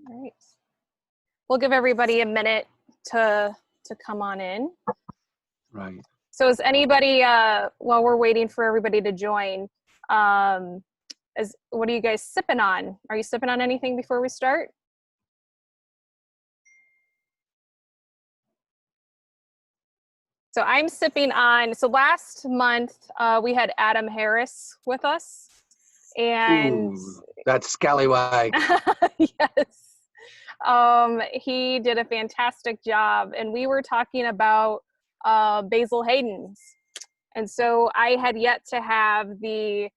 All right. We'll give everybody a minute to come on in. Right. So is anybody, while we're waiting for everybody to join, what are you guys sipping on? Are you sipping on anything before we start? So I'm sipping on, so last month we had Adam Harris with us. And ooh, that's scallywag. yes. He did a fantastic job, and we were talking about Basil Hayden's. And so I had yet to have the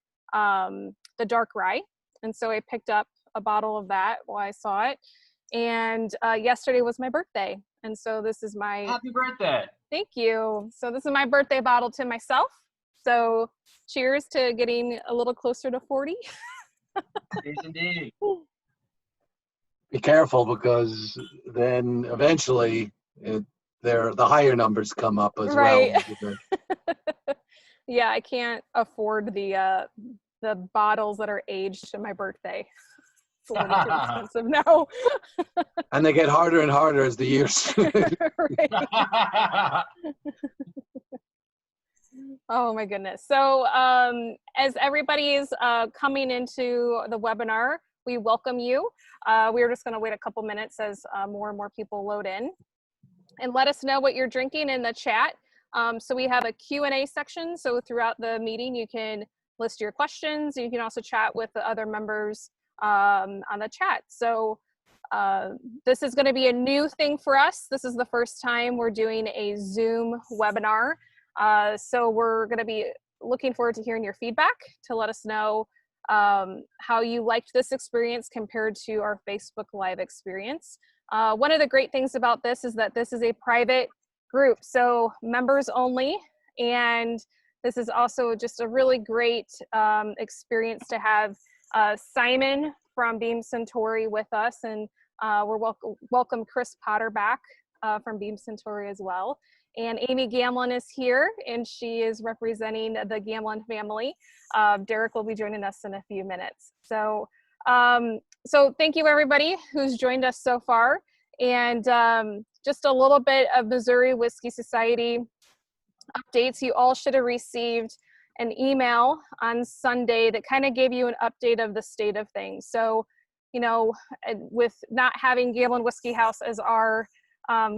dark rye. And so I picked up a bottle of that while I saw it. And yesterday was my birthday. And so this is my... Happy birthday. Thank you. So this is my birthday bottle to myself. So cheers to getting a little closer to 40. Yes, indeed. Be careful, because then eventually the higher numbers come up as right. well. Yeah, I can't afford the bottles that are aged to my birthday. It's a little too expensive now. And they get harder and harder as the years. Oh my goodness. So as everybody is coming into the webinar, we welcome you. We're just going to wait a couple minutes as more and more people load in. And let us know what you're drinking in the chat. So we have a Q&A section. So throughout the meeting, you can list your questions. You can also chat with the other members on the chat. So this is going to be a new thing for us. This is the first time we're doing a Zoom webinar. So we're going to be looking forward to hearing your feedback to let us know how you liked this experience compared to our Facebook Live experience. One of the great things about this is that this is a private group, so members only, and this is also just a really great experience to have Simon from Beam Suntory with us, and we're welcome Chris Potter back from Beam Suntory as well. And Amy Gamlin is here, and she is representing the Gamlin family. Derek will be joining us in a few minutes. So, so thank you everybody who's joined us so far. And just a little bit of Missouri Whiskey Society updates. You all should have received an email on Sunday that kind of gave you an update of the state of things. So, you know, with not having Gamlin Whiskey House as our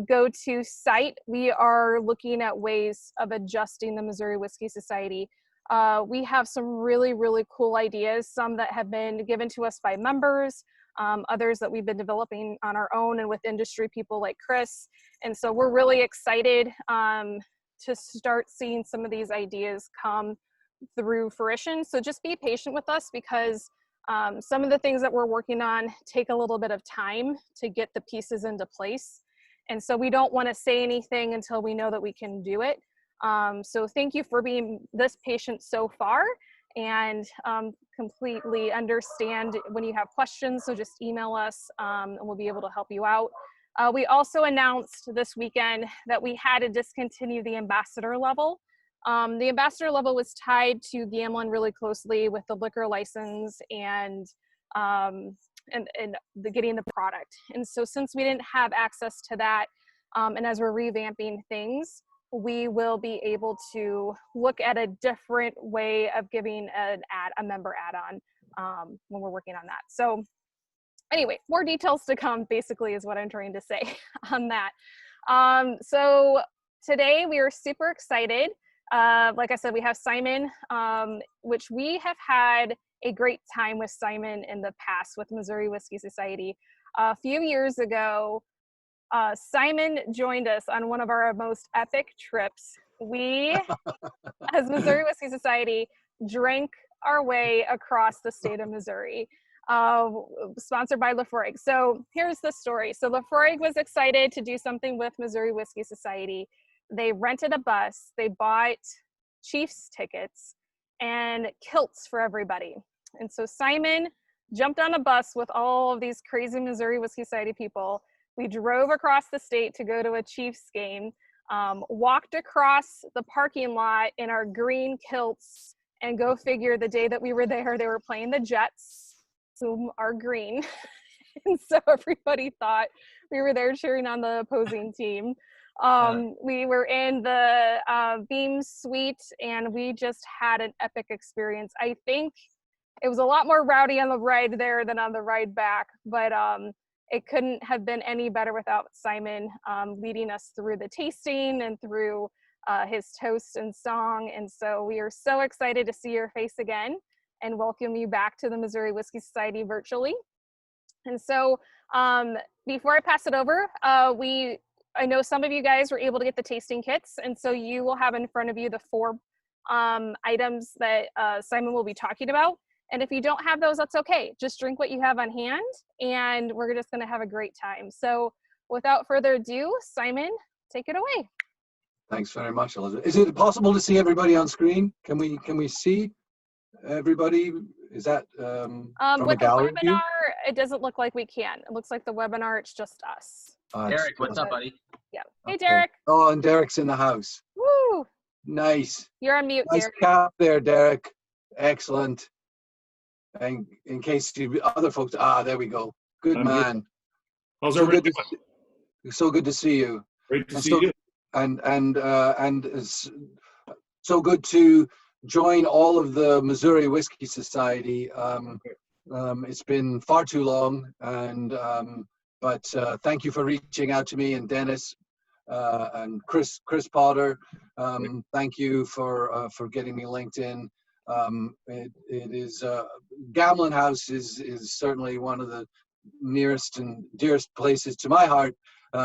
go-to site, we are looking at ways of adjusting the Missouri Whiskey Society. We have some really, really cool ideas, some that have been given to us by members, others that we've been developing on our own and with industry people like Chris. And so we're really excited to start seeing some of these ideas come through fruition. So just be patient with us, because some of the things that we're working on take a little bit of time to get the pieces into place. And so we don't want to say anything until we know that we can do it. So thank you for being this patient so far, and completely understand when you have questions. So just email us and we'll be able to help you out. We also announced this weekend that we had to discontinue the ambassador level. The ambassador level was tied to Gamlin really closely with the liquor license and getting the product. And so since we didn't have access to that, and as we're revamping things, we will be able to look at a different way of giving a member add-on when we're working on that. So anyway, more details to come, basically, is what I'm trying to say on that. So today we are super excited. Like I said, we have Simon, which we have had a great time with Simon in the past with Missouri Whiskey Society. A few years ago, Simon joined us on one of our most epic trips. We, as Missouri Whiskey Society, drank our way across the state of Missouri, sponsored by Laphroaig. So here's the story. So Laphroaig was excited to do something with Missouri Whiskey Society. They rented a bus, they bought Chiefs tickets and kilts for everybody. And so Simon jumped on a bus with all of these crazy Missouri Whiskey Society people. We drove across the state to go to a Chiefs game, walked across the parking lot in our green kilts, and go figure, the day that we were there, they were playing the Jets, whom are green. And so everybody thought we were there cheering on the opposing team. We were in the Beam Suite, and we just had an epic experience. I think it was a lot more rowdy on the ride there than on the ride back, but it couldn't have been any better without Simon leading us through the tasting and through his toast and song. And so we are so excited to see your face again and welcome you back to the Missouri Whiskey Society virtually. And so before I pass it over, I know some of you guys were able to get the tasting kits, and so you will have in front of you the 4 items that Simon will be talking about. And if you don't have those, that's okay. Just drink what you have on hand, and we're just gonna have a great time. So without further ado, Simon, take it away. Thanks very much, Elizabeth. Is it possible to see everybody on screen? Can we see everybody? Is that from a gallery the webinar, view? it doesn't look like we can. It looks like the webinar, it's just us. Derek, what's up, buddy? Yeah. Hey, Okay. Derek. Oh, and Derek's in the house. Woo! Nice. You're on mute, Nice Derek. cap there, Derek. Excellent. And in case you other folks, there we go. Good I'm man. good. How's So everybody good doing? so good to see you. Great to And see so, you. and it's so good to join all of the Missouri Whiskey Society. It's been far too long, and but thank you for reaching out to me, and Dennis and Chris Potter. Thank you for getting me linked in. It is Gamlin House is certainly one of the nearest and dearest places to my heart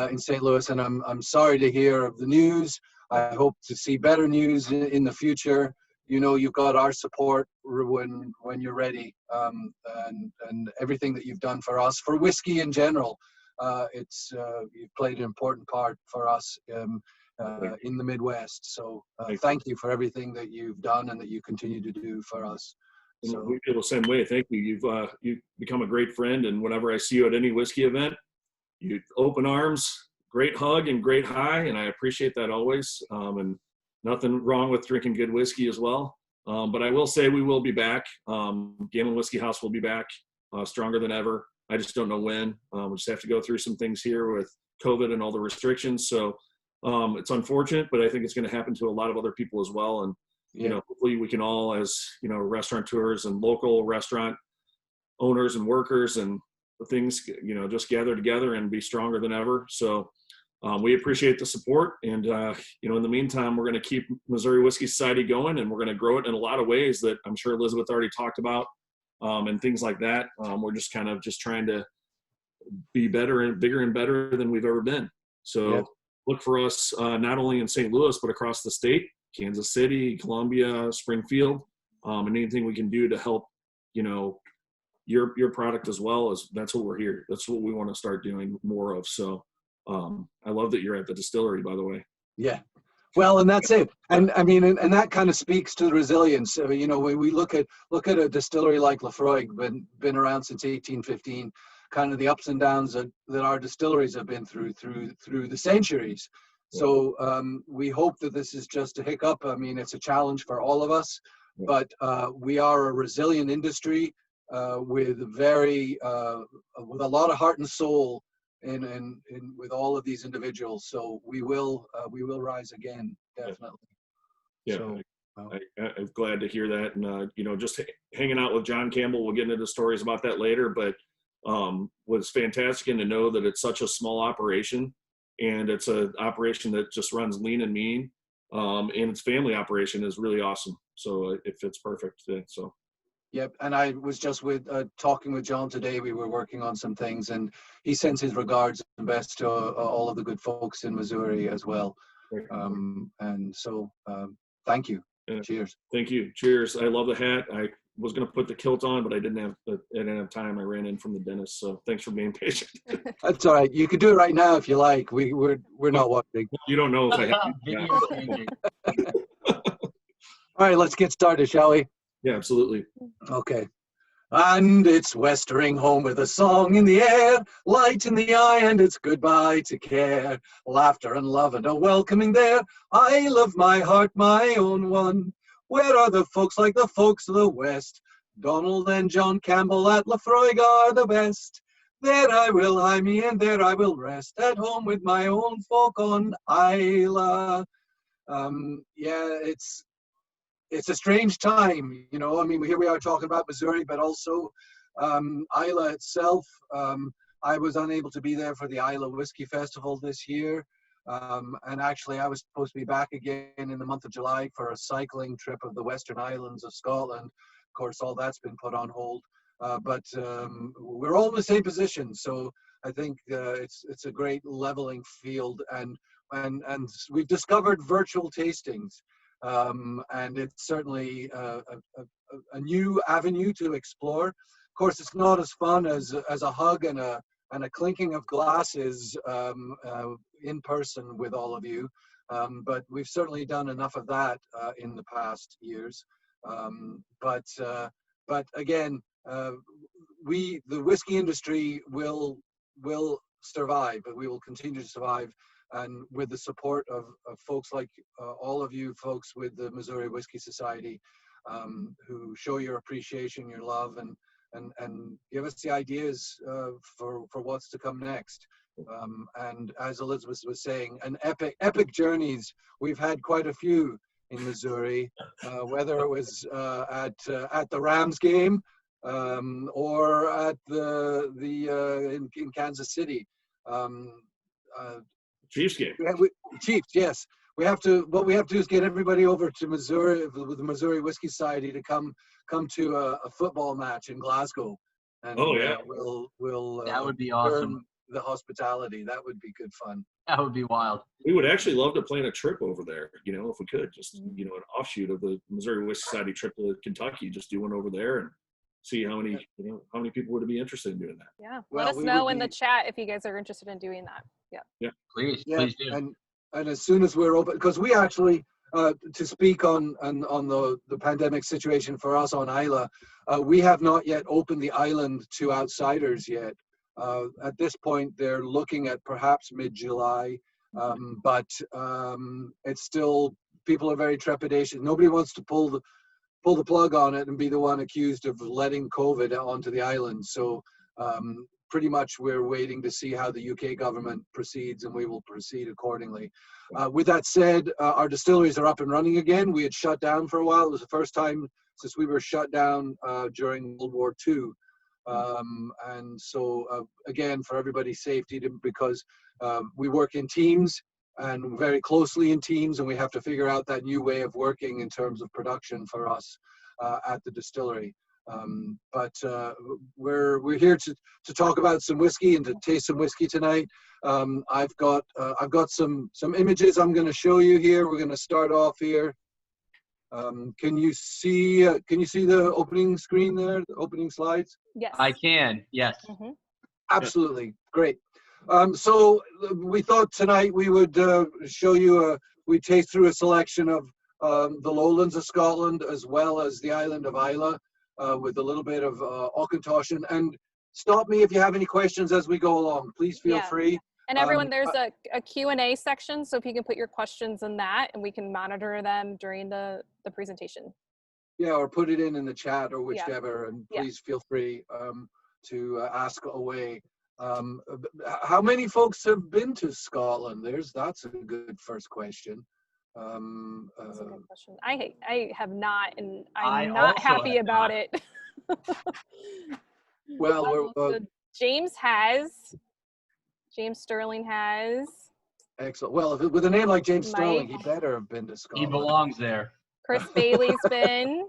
in St. Louis, and I'm sorry to hear of the news. I hope to see better news in the future. You know, you've got our support when you're ready, and everything that you've done for us, for whiskey in general. You've played an important part for us in the Midwest. So thank you for everything that you've done and that you continue to do for us. So We feel the same way. Thank you. You've become a great friend, and whenever I see you at any whiskey event, you open arms, great hug, and great high, and I appreciate that always. And nothing wrong with drinking good whiskey as well. But I will say we will be back. Gamlin Whiskey House will be back stronger than ever. I just don't know when. We just have to go through some things here with COVID and all the restrictions. So it's unfortunate, but I think it's going to happen to a lot of other people as well. And, you know, hopefully we can all, as, you know, restaurateurs and local restaurant owners and workers and the things, you know, just gather together and be stronger than ever. So we appreciate the support. And, you know, in the meantime, we're going to keep Missouri Whiskey Society going, and we're going to grow it in a lot of ways that I'm sure Elizabeth already talked about, and things like that. We're just kind of just trying to be better and bigger and better than we've ever been. So look for us not only in St. Louis, but across the state, Kansas City, Columbia, Springfield, and anything we can do to help, you know, your product as well. As that's what we're here. That's what we want to start doing more of. So I love that you're at the distillery, by the way. Yeah. Well, and that's it. And I mean, and that kind of speaks to the resilience. I mean, you know, when we look at a distillery like Laphroaig, been around since 1815, kind of the ups and downs that our distilleries have been through the centuries. So we hope that this is just a hiccup. I mean, it's a challenge for all of us, but we are a resilient industry with a lot of heart and soul. In with all of these individuals, so we will rise again, definitely. Yeah, so, I'm glad to hear that, and you know, just hanging out with John Campbell, we'll get into stories about that later. But was fantastic, and to know that it's such a small operation, and it's an operation that just runs lean and mean, and its family operation is really awesome. So it fits perfect. So. Yep, and I was just talking with John today. We were working on some things, and he sends his regards and best to all of the good folks in Missouri as well. And so, thank you. Yeah. Cheers. Thank you. Cheers. I love the hat. I was going to put the kilt on, but I didn't have time. I ran in from the dentist, so thanks for being patient. That's all right. You could do it right now if you like. We're not watching. You don't know if I have. Video changing. All right, let's get started, shall we? Yeah, absolutely. Okay. And it's westering home with a song in the air, light in the eye, and it's goodbye to care. Laughter and love and a welcoming there. I love my heart, my own one. Where are the folks like the folks of the West? Donald and John Campbell at Laphroaig are the best. There I will hie me, and there I will rest at home with my own folk on Isla. Yeah, it's a strange time, you know. I mean, here we are talking about Missouri, but also Isla itself. I was unable to be there for the Isla Whiskey Festival this year. And actually, I was supposed to be back again in the month of July for a cycling trip of the Western Islands of Scotland. Of course, all that's been put on hold. But we're all in the same position, so I think it's a great leveling field, and we've discovered virtual tastings, and it's certainly a new avenue to explore. Of course, it's not as fun as a hug and a clinking of glasses in person with all of you, but we've certainly done enough of that in the past years. But again, the whiskey industry will survive, but we will continue to survive, and with the support of folks like all of you folks with the Missouri Whiskey Society, who show your appreciation, your love, and give us the ideas for what's to come next. And as Elizabeth was saying, an epic journeys. We've had quite a few in Missouri, whether it was at the Rams game or at in Kansas City. Chiefs game. Chiefs, yes. What we have to do is get everybody over to Missouri with the Missouri Whiskey Society to come to a football match in Glasgow. And we'll that would be awesome. The hospitality. That would be good fun. That would be wild. We would actually love to plan a trip over there, you know, if we could, just, you know, an offshoot of the Missouri Whiskey Society trip to Kentucky, just do one over there and see how many people would be interested in doing that. Yeah. Let us know in the chat if you guys are interested in doing that. Yeah. Please do. And as soon as we're open, because we actually, to speak on the pandemic situation for us on Isla, we have not yet opened the island to outsiders yet. At this point, they're looking at perhaps mid-July, but it's still, people are very trepidatious. Nobody wants to pull the plug on it and be the one accused of letting COVID onto the island. So pretty much we're waiting to see how the UK government proceeds, and we will proceed accordingly. With that said, our distilleries are up and running again. We had shut down for a while. It was the first time since we were shut down during World War II. And so again, for everybody's safety, because we work in teams and very closely in teams, and we have to figure out that new way of working in terms of production for us at the distillery. But we're here to talk about some whiskey and to taste some whiskey tonight. I've got some images I'm going to show you here. We're going to start off here. Can you see the opening screen there, the opening slides? Yes. I can, yes. Mm-hmm. Absolutely, great. So we thought tonight we would show you, we taste through a selection of the lowlands of Scotland as well as the island of Isla, with a little bit of Auchentoshan. And stop me if you have any questions as we go along. Please feel free. And everyone, there's a Q&A section, so if you can put your questions in that, and we can monitor them during the presentation. Yeah, or put it in the chat or whichever, and please feel free to ask away. How many folks have been to Scotland? That's a good first question. That's a good question. I have not, and I'm not happy about it. Well, James Sterling has. Excellent. Well, with a name like James Sterling, he better have been to Scotland. He belongs there. Chris Bailey's been.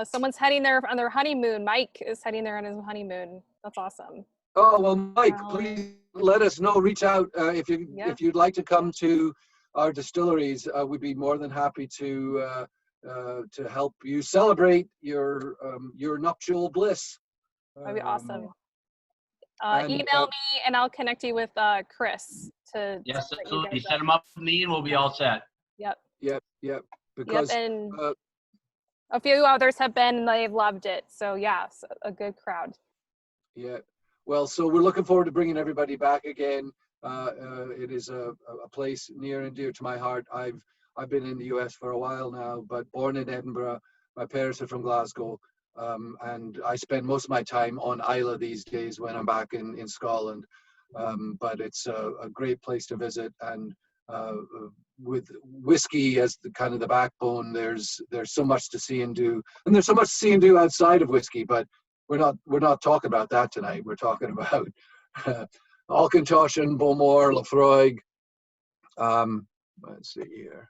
Someone's heading there on their honeymoon. Mike is heading there on his honeymoon. That's awesome. Oh, well, Mike, please let us know. Reach out if you'd like to come to our distilleries. We'd be more than happy to help you celebrate your nuptial bliss. That'd be awesome. Email me and I'll connect you with Chris to. Yes, absolutely. Set them up with me and we'll be all set. Yep. Because and a few others have been and they've loved it. So yeah, a good crowd. Yeah. Well, so we're looking forward to bringing everybody back again. It is a place near and dear to my heart. I've been in the US for a while now, but born in Edinburgh. My parents are from Glasgow. and I spend most of my time on Islay these days when I'm back in Scotland. But it's a great place to visit, and with whiskey as the kind of the backbone, there's so much to see and do, and there's so much to see and do outside of whiskey. But we're not talking about that tonight. We're talking about Auchentoshan, Bowmore, Laphroaig. Let's see here.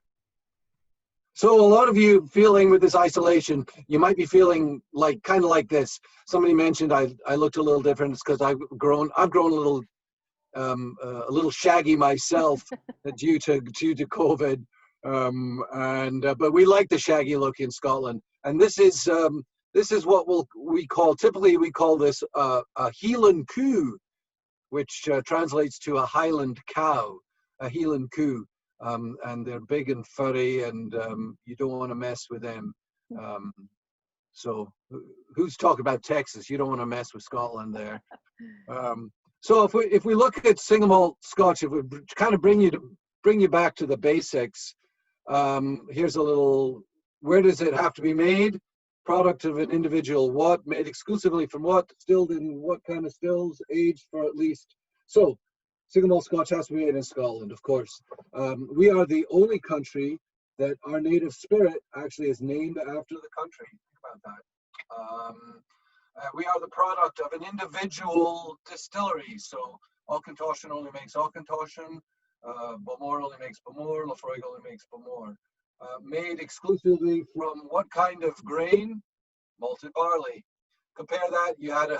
So a lot of you feeling with this isolation, you might be feeling like kind of like this. Somebody mentioned I looked a little different. It's because I've grown a little shaggy myself due to COVID, but we like the shaggy look in Scotland, and this is what we call this a Highland coo, which translates to a Highland cow, a Highland coo. And they're big and furry, and you don't want to mess with them. So who's talking about Texas? You don't want to mess with Scotland there. So if we look at single malt Scotch, if we kind of bring you back to the basics, here's a little: where does it have to be made? Product of an individual what? Made exclusively from what? Distilled in what kind of stills? Aged for at least so. Single malt Scotch has to be made in Scotland, of course. We are the only country that our native spirit actually is named after the country. Think about that. We are the product of an individual distillery. So Auchentoshan only makes Auchentoshan, Bowmore only makes Bowmore, Laphroaig only makes Bowmore. Made exclusively from what kind of grain? Malted barley. Compare that, you had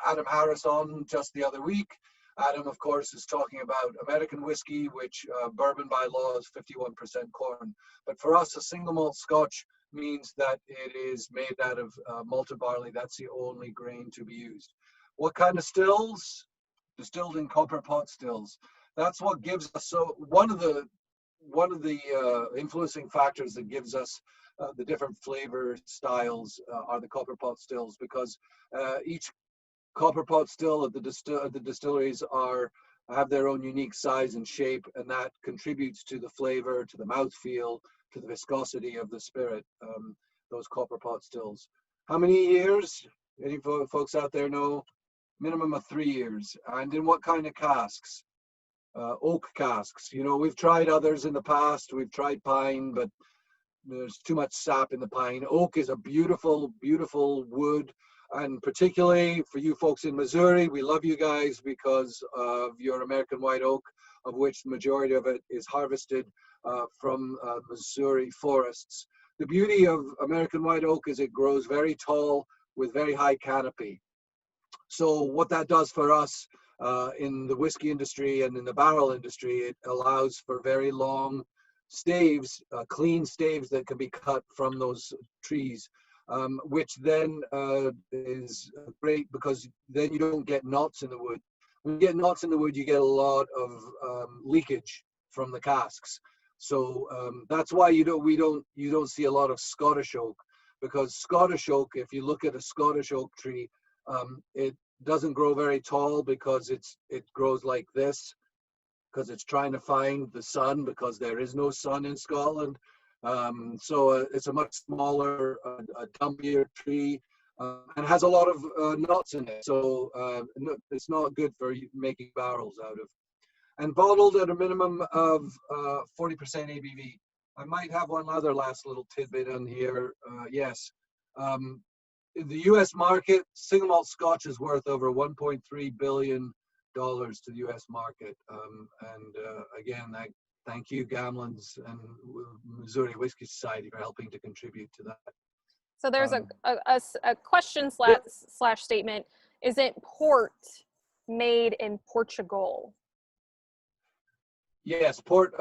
Adam Harris on just the other week. Adam, of course, is talking about American whiskey, which bourbon by law is 51% corn. But for us, a single malt Scotch means that it is made out of malted barley. That's the only grain to be used. What kind of stills? Distilled in copper pot stills. That's what gives us. So one of the influencing factors that gives us the different flavor styles are the copper pot stills, because each copper pot still at the distilleries have their own unique size and shape, and that contributes to the flavor, to the mouthfeel, to the viscosity of the spirit. Those copper pot stills. How many years? Any folks out there know? Minimum of 3 years. And in what kind of casks? Oak casks. You know, we've tried others in the past. We've tried pine, but there's too much sap in the pine. Oak is a beautiful, beautiful wood. And particularly for you folks in Missouri, we love you guys because of your American white oak, of which the majority of it is harvested from Missouri forests. The beauty of American white oak is it grows very tall with very high canopy. So what that does for us in the whiskey industry and in the barrel industry, it allows for very long staves, clean staves that can be cut from those trees. Which then is great because then you don't get knots in the wood. When you get knots in the wood, you get a lot of leakage from the casks. So that's why you don't see a lot of Scottish oak, because Scottish oak, if you look at a Scottish oak tree, it doesn't grow very tall because it grows like this, because it's trying to find the sun, because there is no sun in Scotland. So it's a much smaller, dumpier tree, and has a lot of knots in it. So it's not good for making barrels out of. And bottled at a minimum of 40% ABV. I might have one other last little tidbit on here. Yes. In the U.S. market, single malt Scotch is worth over $1.3 billion to the U.S. market. Again, thank you, Gamlin's and Missouri Whiskey Society, for helping to contribute to that. So there's a question slash statement. Is it port made in Portugal? Yes, port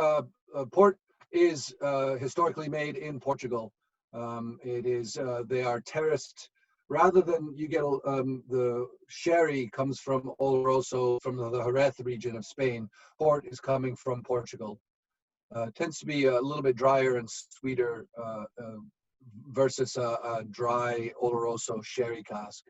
is historically made in Portugal. It is they are terraced. Rather than you get the sherry comes from Oloroso, from the Jerez region of Spain. Port is coming from Portugal. Tends to be a little bit drier and sweeter versus a dry Oloroso sherry cask.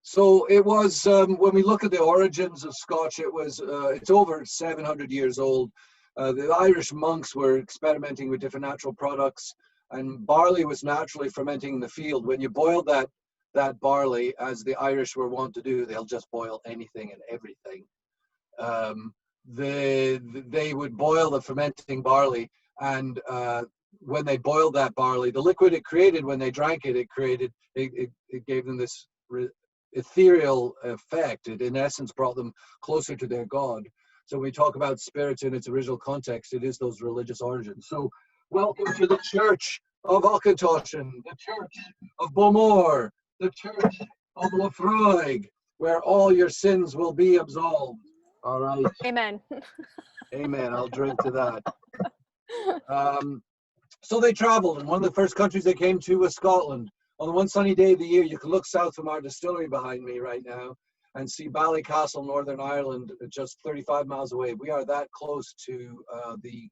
So it was, when we look at the origins of Scotch, it's over 700 years old. The Irish monks were experimenting with different natural products, and barley was naturally fermenting in the field. When you boiled that barley, as the Irish were wont to do, they'll just boil anything and everything. They would boil the fermenting barley, and when they boiled that barley, the liquid it created, when they drank it, it gave them this ethereal effect. It in essence brought them closer to their God. So when we talk about spirits in its original context, it is those religious origins. So welcome to the Church of Auchentoshan, the Church of Bowmore, the Church of Laphroaig, where all your sins will be absolved. All right. Amen. Amen. I'll drink to that. So they traveled, and one of the first countries they came to was Scotland. On the one sunny day of the year, you can look south from our distillery behind me right now and see Ballycastle, Northern Ireland, just 35 miles away. We are that close to the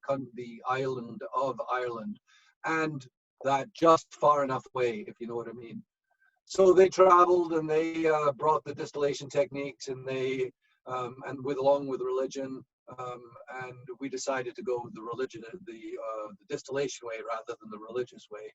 island of Ireland, and that just far enough away, if you know what I mean. So they traveled, and they brought the distillation techniques, and they along with religion, and we decided to go the religion, the distillation way rather than the religious way.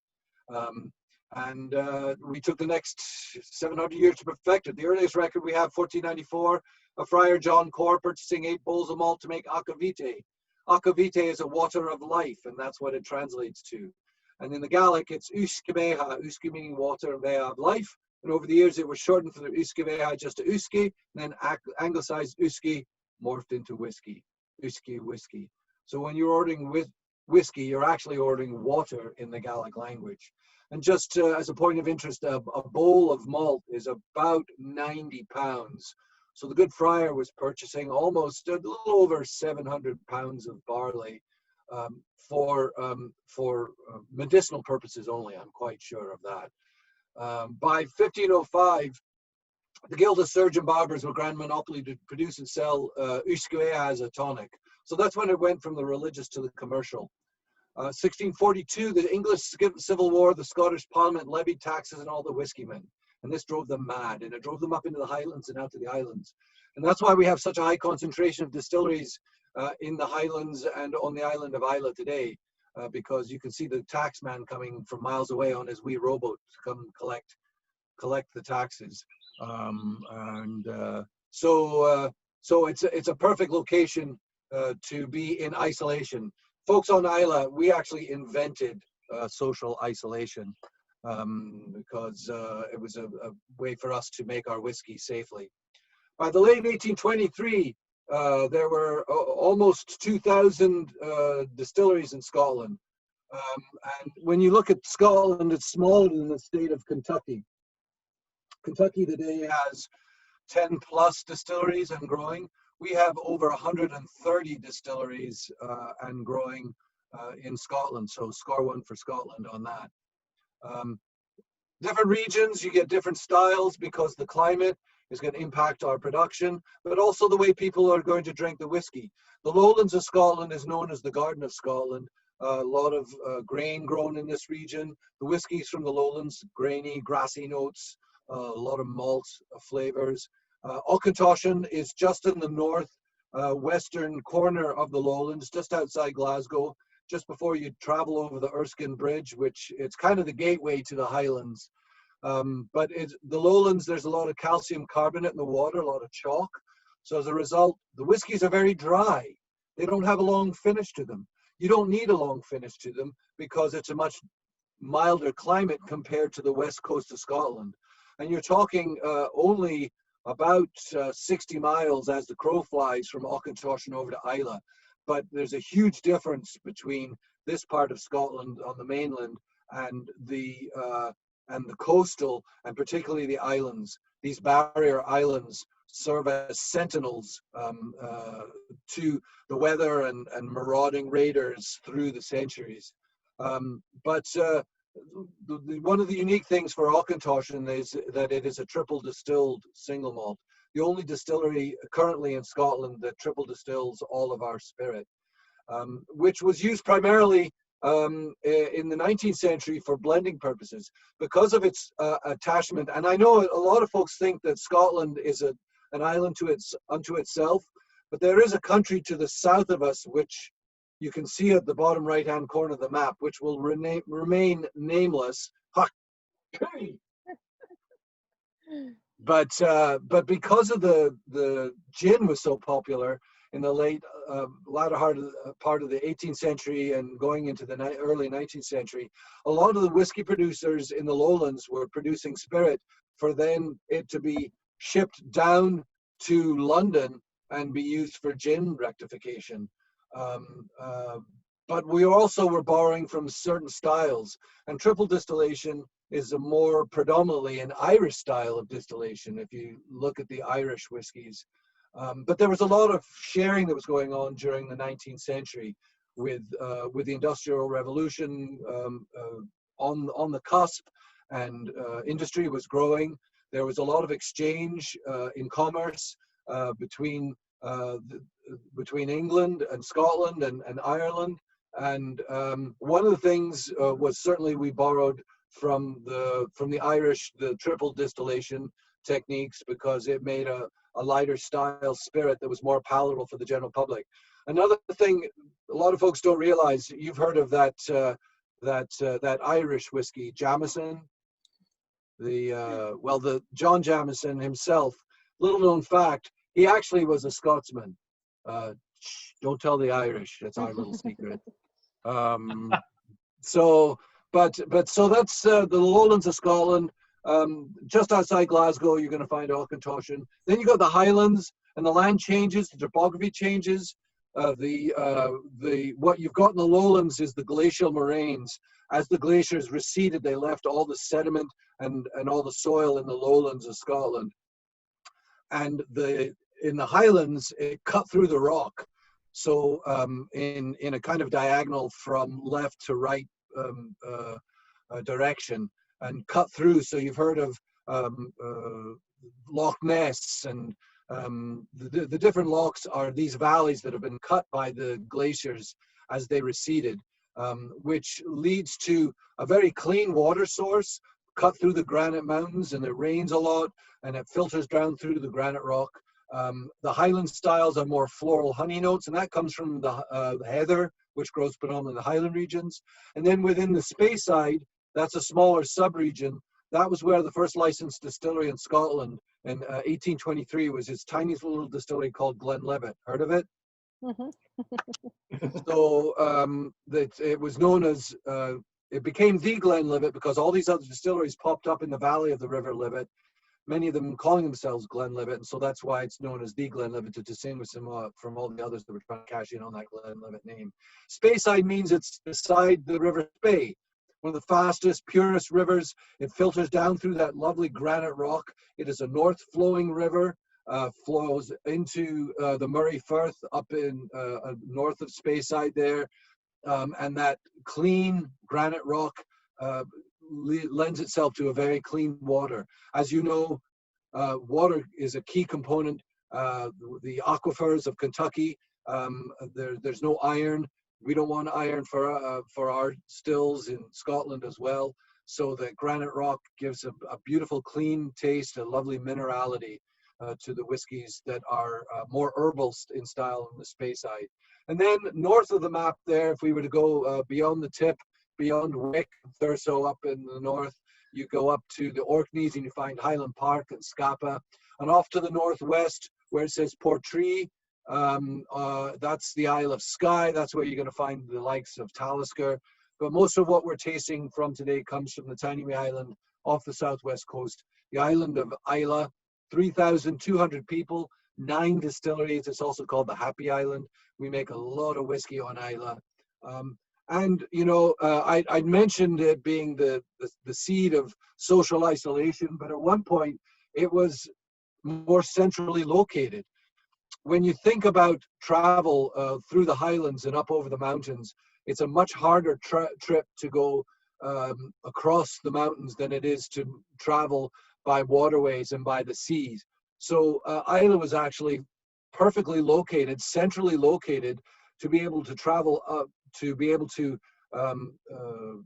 We took the next 700 years to perfect it. The earliest record we have, 1494, a friar John Core purchasing 8 bowls of malt to make aquavitae. Aquavitae is a water of life, and that's what it translates to. And in the Gaelic, it's uiscebeha, uisce meaning water, and beha of life. And over the years, it was shortened from the uiscebeha just to uisce, and then anglicized uisce morphed into whiskey, uisce whiskey. So when you're ordering whiskey, you're actually ordering water in the Gaelic language. And just as a point of interest, a bowl of malt is about 90 pounds. So the good friar was purchasing almost a little over 700 pounds of barley for medicinal purposes only. I'm quite sure of that. By 1505, the Guild of Surgeon Barbers were granted monopoly to produce and sell uiscebeha as a tonic. So that's when it went from the religious to the commercial. 1642, the English Civil War, the Scottish Parliament levied taxes on all the whiskey men. And this drove them mad, and it drove them up into the Highlands and out to the islands. And that's why we have such a high concentration of distilleries in the Highlands and on the island of Islay today, because you can see the tax man coming from miles away on his wee rowboat to come collect the taxes. So it's a perfect location to be in isolation. Folks on Islay, we actually invented social isolation because it was a way for us to make our whiskey safely. By the late 1823, there were almost 2,000 distilleries in Scotland. And when you look at Scotland, it's smaller than the state of Kentucky. Kentucky today has 10 plus distilleries and growing. We have over 130 distilleries and growing in Scotland. So score one for Scotland on that. Different regions, you get different styles because the climate is going to impact our production, but also the way people are going to drink the whiskey. The lowlands of Scotland is known as the Garden of Scotland. A lot of grain grown in this region. The whiskies from the lowlands, grainy, grassy notes, a lot of malt flavors. Auchentoshan is just in the north western corner of the lowlands, just outside Glasgow, just before you travel over the Erskine Bridge, which it's kind of the gateway to the Highlands. But the lowlands, there's a lot of calcium carbonate in the water, a lot of chalk. So as a result, the whiskies are very dry. They don't have a long finish to them. You don't need a long finish to them because it's a much milder climate compared to the west coast of Scotland. And you're talking only about 60 miles as the crow flies from Auchentoshan over to Islay. But there's a huge difference between this part of Scotland on the mainland and the coastal, and particularly the islands. These barrier islands serve as sentinels to the weather and marauding raiders through the centuries. One of the unique things for Auchentoshan is that it is a triple distilled single malt. The only distillery currently in Scotland that triple distills all of our spirit, which was used primarily in the 19th century for blending purposes because of its attachment. And I know a lot of folks think that Scotland is an island unto itself, but there is a country to the south of us which you can see at the bottom right-hand corner of the map, which will remain nameless. But because of the gin was so popular in the latter part of the 18th century and going into the early 19th century, a lot of the whiskey producers in the lowlands were producing spirit for then it to be shipped down to London and be used for gin rectification. But we also were borrowing from certain styles, and triple distillation is a more predominantly an Irish style of distillation if you look at the Irish whiskies. But there was a lot of sharing that was going on during the 19th century with the Industrial Revolution on the cusp, and industry was growing. There was a lot of exchange in commerce between England and Scotland and Ireland. And one of the things was certainly we borrowed from the Irish the triple distillation techniques, because it made a lighter style spirit that was more palatable for the general public. Another thing a lot of folks don't realize, you've heard of that Irish whiskey, Jameson. The John Jameson himself, little known fact, he actually was a Scotsman. Don't tell the Irish, that's our little secret. So that's the lowlands of Scotland. Just outside Glasgow, you're going to find Auchentoshan. Then you got the Highlands, and the land changes, the topography changes. What you've got in the lowlands is the glacial moraines. As the glaciers receded, they left all the sediment and all the soil in the lowlands of Scotland. And in the Highlands, it cut through the rock. So in a kind of diagonal from left to right direction, and cut through. So you've heard of Loch Ness, and the different lochs are these valleys that have been cut by the glaciers as they receded, which leads to a very clean water source cut through the granite mountains, and it rains a lot and it filters down through the granite rock. The Highland styles are more floral honey notes, and that comes from the heather, which grows predominantly in the Highland regions. And then within the Speyside, that's a smaller sub-region. That was where the first licensed distillery in Scotland in 1823 was this tiny little distillery called Glenlivet. Heard of it? Mm-hmm. So it was known as, it became the Glenlivet because all these other distilleries popped up in the valley of the River Livet, many of them calling themselves Glenlivet, and so that's why it's known as the Glenlivet, to distinguish them from all the others that were trying to cash in on that Glenlivet name. Speyside means it's beside the River Spey, one of the fastest, purest rivers. It filters down through that lovely granite rock. It is a north-flowing river, flows into the Murray Firth up in north of Speyside there, and that clean granite rock lends itself to a very clean water. As you know, water is a key component. The aquifers of Kentucky, there's no iron. We don't want iron for our stills in Scotland as well. So the granite rock gives a beautiful, clean taste, a lovely minerality to the whiskies that are more herbal in style in the Speyside. And then north of the map there, if we were to go beyond the tip, beyond Wick, Thurso up in the north, you go up to the Orkneys and you find Highland Park and Scapa. And off to the northwest, where it says Portree, that's the Isle of Skye. That's where you're going to find the likes of Talisker. But most of what we're tasting from today comes from the tiny wee island off the southwest coast, the island of Islay. 3,200 people, 9 distilleries. It's also called the Happy Island. We make a lot of whiskey on Islay. And, you know, I'd mentioned it being the seed of social isolation, but at one point it was more centrally located. When you think about travel through the highlands and up over the mountains, it's a much harder trip to go across the mountains than it is to travel by waterways and by the seas. So Islay was actually perfectly located, centrally located, to be able to travel up, to be able to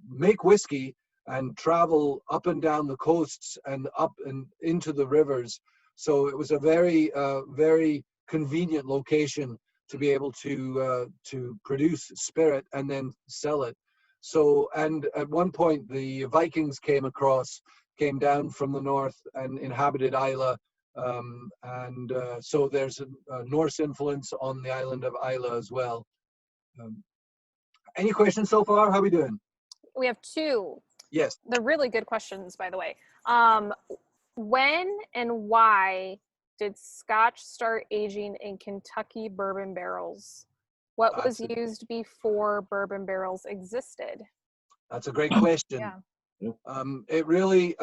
make whiskey and travel up and down the coasts and up and into the rivers. So it was a very, very convenient location to be able to produce spirit and then sell it. So, and at one point the Vikings came down from the north and inhabited Islay. So there's a Norse influence on the island of Islay as well. Any questions so far? How are we doing? We have two. Yes. They're really good questions, by the way. When and why did Scotch start aging in Kentucky bourbon barrels? What was used before bourbon barrels existed? That's a great question. Yeah. It really,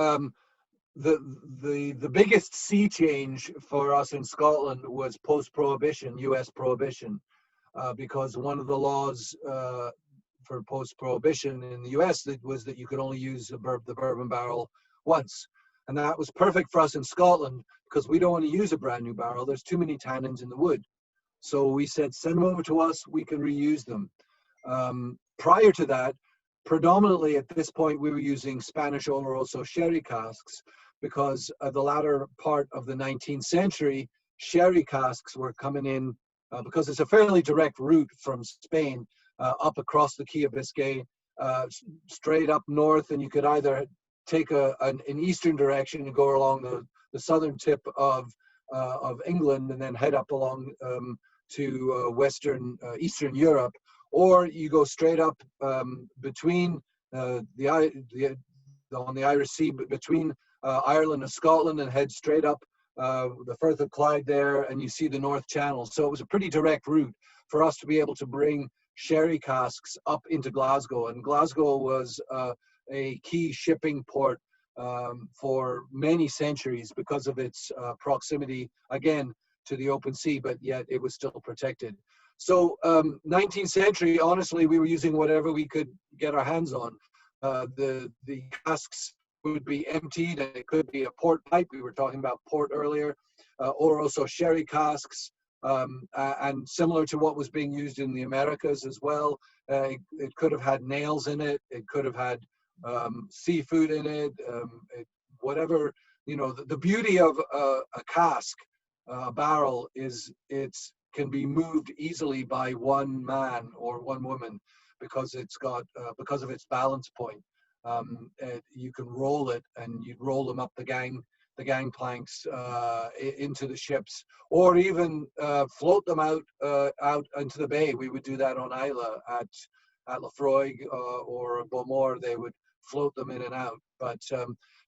the biggest sea change for us in Scotland was post-prohibition, U.S. prohibition, because one of the laws for post-prohibition in the U.S. was that you could only use the bourbon barrel once. And that was perfect for us in Scotland because we don't want to use a brand new barrel. There's too many tannins in the wood. So we said, send them over to us, we can reuse them. Prior to that, predominantly at this point, we were using Spanish Oloroso sherry casks because the latter part of the 19th century, sherry casks were coming in because it's a fairly direct route from Spain up across the Key of Biscay, straight up north, and you could either take an eastern direction and go along the southern tip of England and then head up along to Eastern Europe, or you go straight up between on the Irish Sea, between Ireland and Scotland, and head straight up the Firth of Clyde there, and you see the North Channel. So it was a pretty direct route for us to be able to bring sherry casks up into Glasgow, and Glasgow was a key shipping port for many centuries because of its proximity, again, to the open sea, but yet it was still protected. So 19th century, honestly, we were using whatever we could get our hands on. The casks would be emptied, and it could be a port pipe. We were talking about port earlier, or also sherry casks, and similar to what was being used in the Americas as well. It could have had nails in it. It could have had seafood in it, whatever, you know. The beauty of a cask, a barrel, is it can be moved easily by one man or one woman because it's got because of its balance point. You can roll it, and you'd roll them up the gangplanks into the ships, or even float them out into the bay. We would do that on Islay at Laphroaig or Bowmore. They would float them in and out. But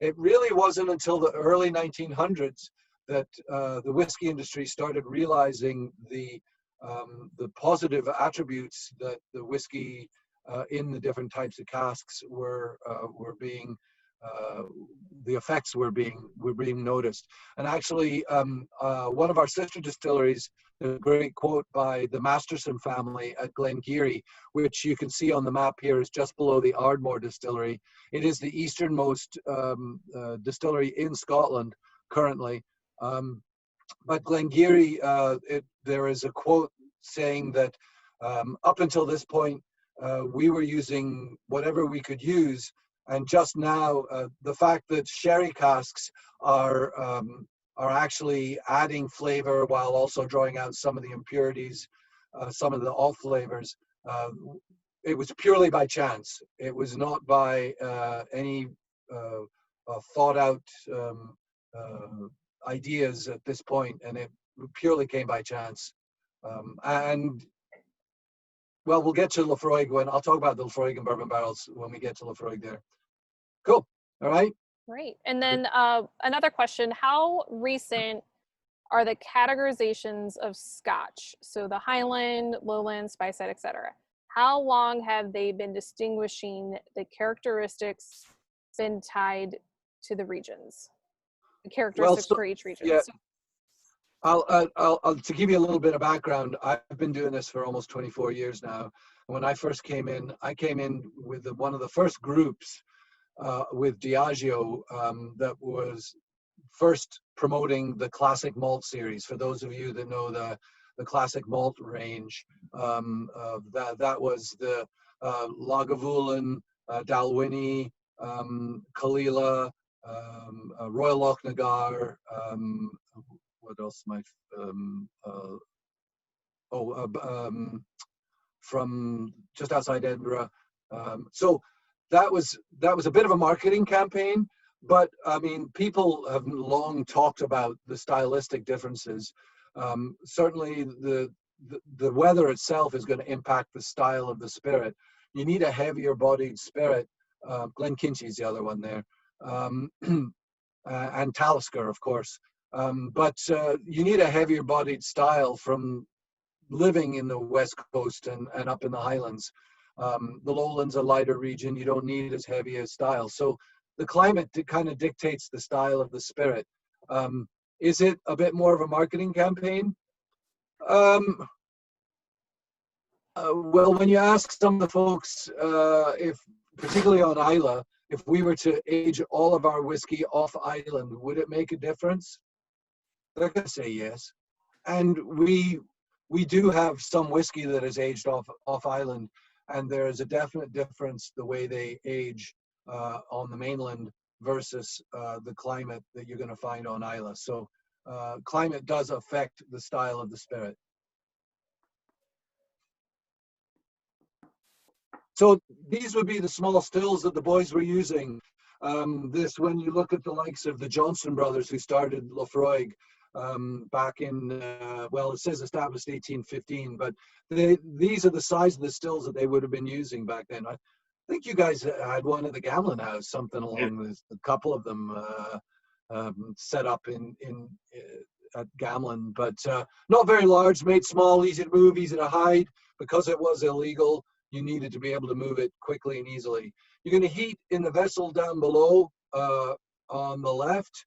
it really wasn't until the early 1900s that the whiskey industry started realizing the positive attributes that the whiskey in the different types of casks were being, the effects were being noticed. And actually, one of our sister distilleries, a great quote by the Masterson family at Glengarry, which you can see on the map here, is just below the Ardmore distillery. It is the easternmost distillery in Scotland currently. But Glengarry, there is a quote saying that up until this point, we were using whatever we could use, and just now the fact that sherry casks are actually adding flavor while also drawing out some of the impurities, some of the off flavors. It was purely by chance. It was not by any thought out ideas at this point, and it purely came by chance. And well, we'll get to Laphroaig when I'll talk about the Laphroaig and bourbon barrels when we get to Laphroaig there. Cool. All right. Great. And then another question: how recent are the categorizations of Scotch? So the Highland, Lowland, Speyside, etc. How long have they been distinguishing the characteristics been tied to the regions? The characteristics for each region. Yeah. So, I'll to give you a little bit of background. I've been doing this for almost 24 years now. When I first came in, I came in with one of the first groups with Diageo that was first promoting the classic malt series. For those of you that know the classic malt range, that was the Lagavulin, Dalwhinnie, Kalila, Royal Auchentoshan, what else? from just outside Edinburgh. So that was a bit of a marketing campaign, but I mean, people have long talked about the stylistic differences. Certainly the weather itself is going to impact the style of the spirit. You need a heavier bodied spirit. Glenkinchie's the other one there. And Talisker, of course. But you need a heavier bodied style from living in the West Coast and up in the Highlands. The lowlands, a lighter region, you don't need as heavy a style. So the climate kind of dictates the style of the spirit. Is it a bit more of a marketing campaign? Well, when you ask some of the folks, if particularly on Islay, if we were to age all of our whiskey off island, would it make a difference? They're going to say yes. And we do have some whiskey that is aged off island, and there is a definite difference the way they age on the mainland versus the climate that you're going to find on Islay. So climate does affect the style of the spirit. So these would be the small stills that the boys were using. This, when you look at the likes of the Johnson brothers who started Laphroaig back in, well, it says established 1815, but these are the size of the stills that they would have been using back then. I think you guys had one at the Gamlin house, something along this, a couple of them set up at Gamlin, but not very large, made small, easy to move, easy to hide. Because it was illegal, you needed to be able to move it quickly and easily. You're going to heat in the vessel down below on the left.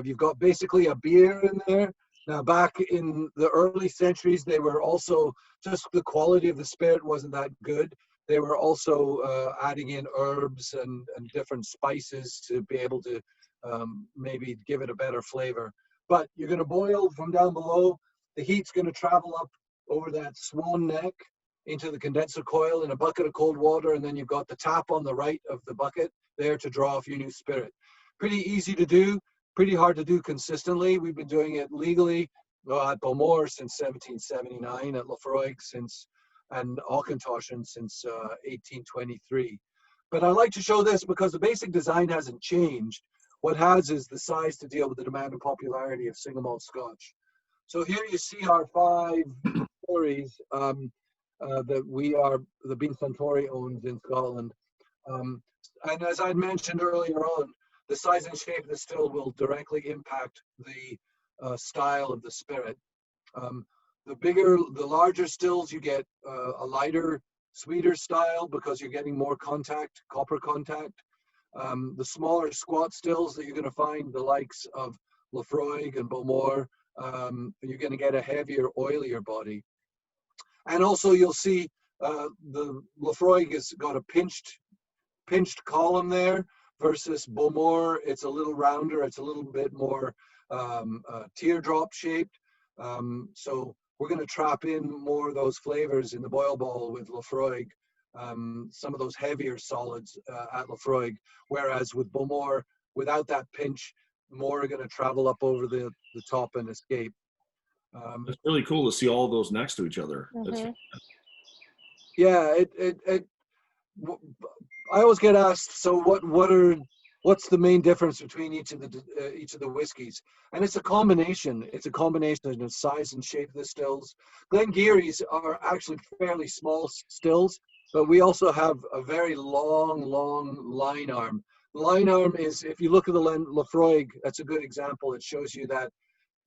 You've got basically a beer in there. Now, back in the early centuries, they were also, just the quality of the spirit wasn't that good. They were also adding in herbs and different spices to be able to maybe give it a better flavor. But you're going to boil from down below. The heat's going to travel up over that swan neck into the condenser coil in a bucket of cold water, and then you've got the tap on the right of the bucket there to draw off your new spirit. Pretty easy to do, pretty hard to do consistently. We've been doing it legally at Bowmore since 1779, at Laphroaig and Auchentoshan since 1823. But I like to show this because the basic design hasn't changed. What has is the size to deal with the demand and popularity of single malt Scotch. So here you see our 5 stories that the Bean Suntory owns in Scotland. And as I mentioned earlier on, the size and shape of the still will directly impact the style of the spirit. The larger stills, you get a lighter, sweeter style because you're getting more contact, copper contact. The smaller squat stills that you're going to find, the likes of Laphroaig and Bowmore, you're going to get a heavier, oilier body. And also you'll see the Laphroaig has got a pinched column there versus Bowmore. It's a little rounder. It's a little bit more teardrop shaped. So we're going to trap in more of those flavors in the boil ball with Laphroaig, some of those heavier solids at Laphroaig, whereas with Bowmore, without that pinch, more are going to travel up over the top and escape. It's really cool to see all those next to each other. Mm-hmm. Yeah, I always get asked, so what's the main difference between each of the whiskeys? And it's a combination. It's a combination of size and shape of the stills. Glengarry's are actually fairly small stills, but we also have a very long line arm. The line arm is, if you look at the Laphroaig, that's a good example. It shows you that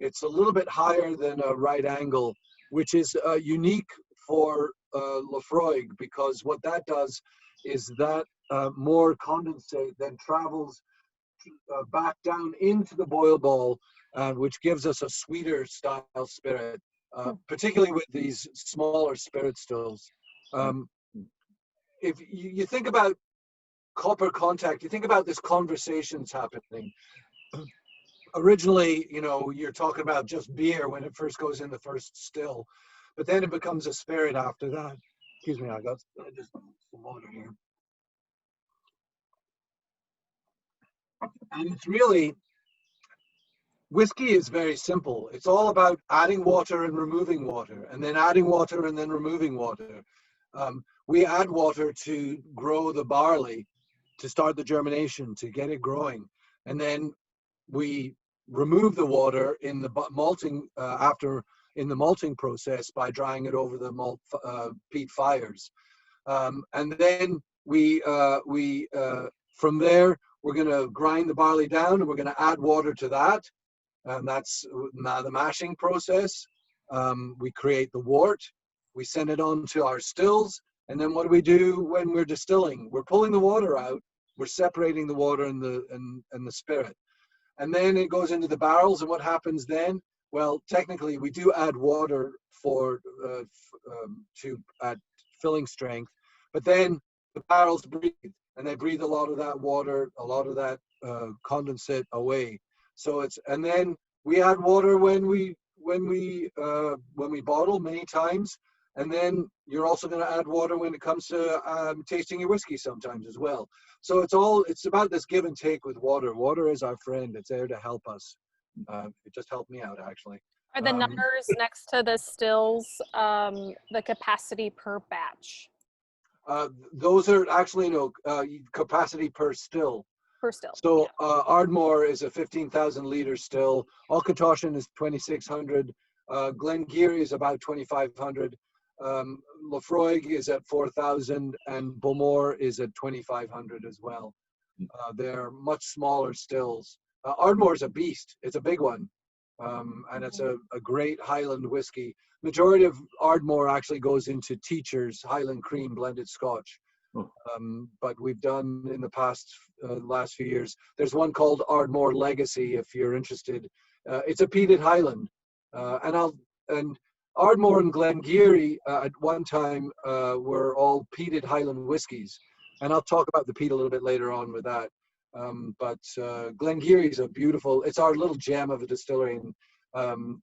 it's a little bit higher than a right angle, which is unique for Laphroaig, because what that does is that more condensate then travels back down into the boil ball, which gives us a sweeter style spirit, particularly with these smaller spirit stills. If you think about copper contact, you think about this conversations happening. Originally, you're talking about just beer when it first goes in the first still, but then it becomes a spirit after that. Excuse me, I got just some water here. And it's really Whiskey is very simple. It's all about adding water and removing water, and then adding water and then removing water. We add water to grow the barley, to start the germination, to get it growing, and then we remove the water in the malting in the malting process by drying it over the peat fires, and then we from there we're going to grind the barley down, and we're going to add water to that, and that's now the mashing process. We create the wort, we send it on to our stills, and then what do we do when we're distilling? We're pulling the water out, we're separating the water and the spirit. And then it goes into the barrels, and what happens then? Well, technically, we do add water to add filling strength, but then the barrels breathe, and they breathe a lot of that water, a lot of that condensate away. So and then we add water when we bottle many times, and then you're also going to add water when it comes to tasting your whiskey sometimes as well. So it's about this give and take with water. Water is our friend. It's there to help us. It just helped me out, actually. Are the numbers next to the stills the capacity per batch? Those are actually capacity per still. Per still. So Ardmore is a 15,000 liter still. Auchentoshan is 2,600. Glengarry is about 2,500. Laphroaig is at 4,000, and Bowmore is at 2,500 as well. They're much smaller stills. Ardmore is a beast. It's a big one, and it's a great Highland whiskey. Majority of Ardmore actually goes into Teacher's Highland Cream blended Scotch. But we've done in the last few years. There's one called Ardmore Legacy, if you're interested. It's a peated Highland, and Ardmore and Glengarry at one time were all peated Highland whiskies, and I'll talk about the peat a little bit later on with that. But Glengarry is it's our little gem of a distillery, and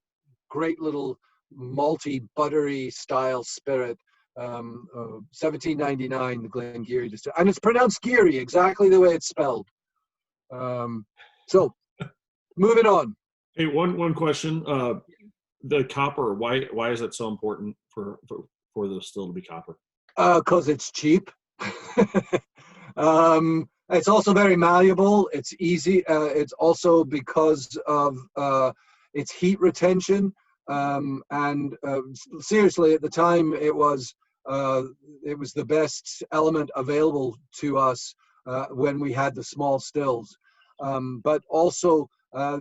great little malty, buttery style spirit. 1799, the Glengarry distillery, and it's pronounced Geary, exactly the way it's spelled. So, moving on. Hey, one question. The copper, why is it so important for the still to be copper? Because it's cheap. It's also very malleable. It's easy. It's also because of its heat retention. And seriously, at the time, it was the best element available to us when we had the small stills. But also,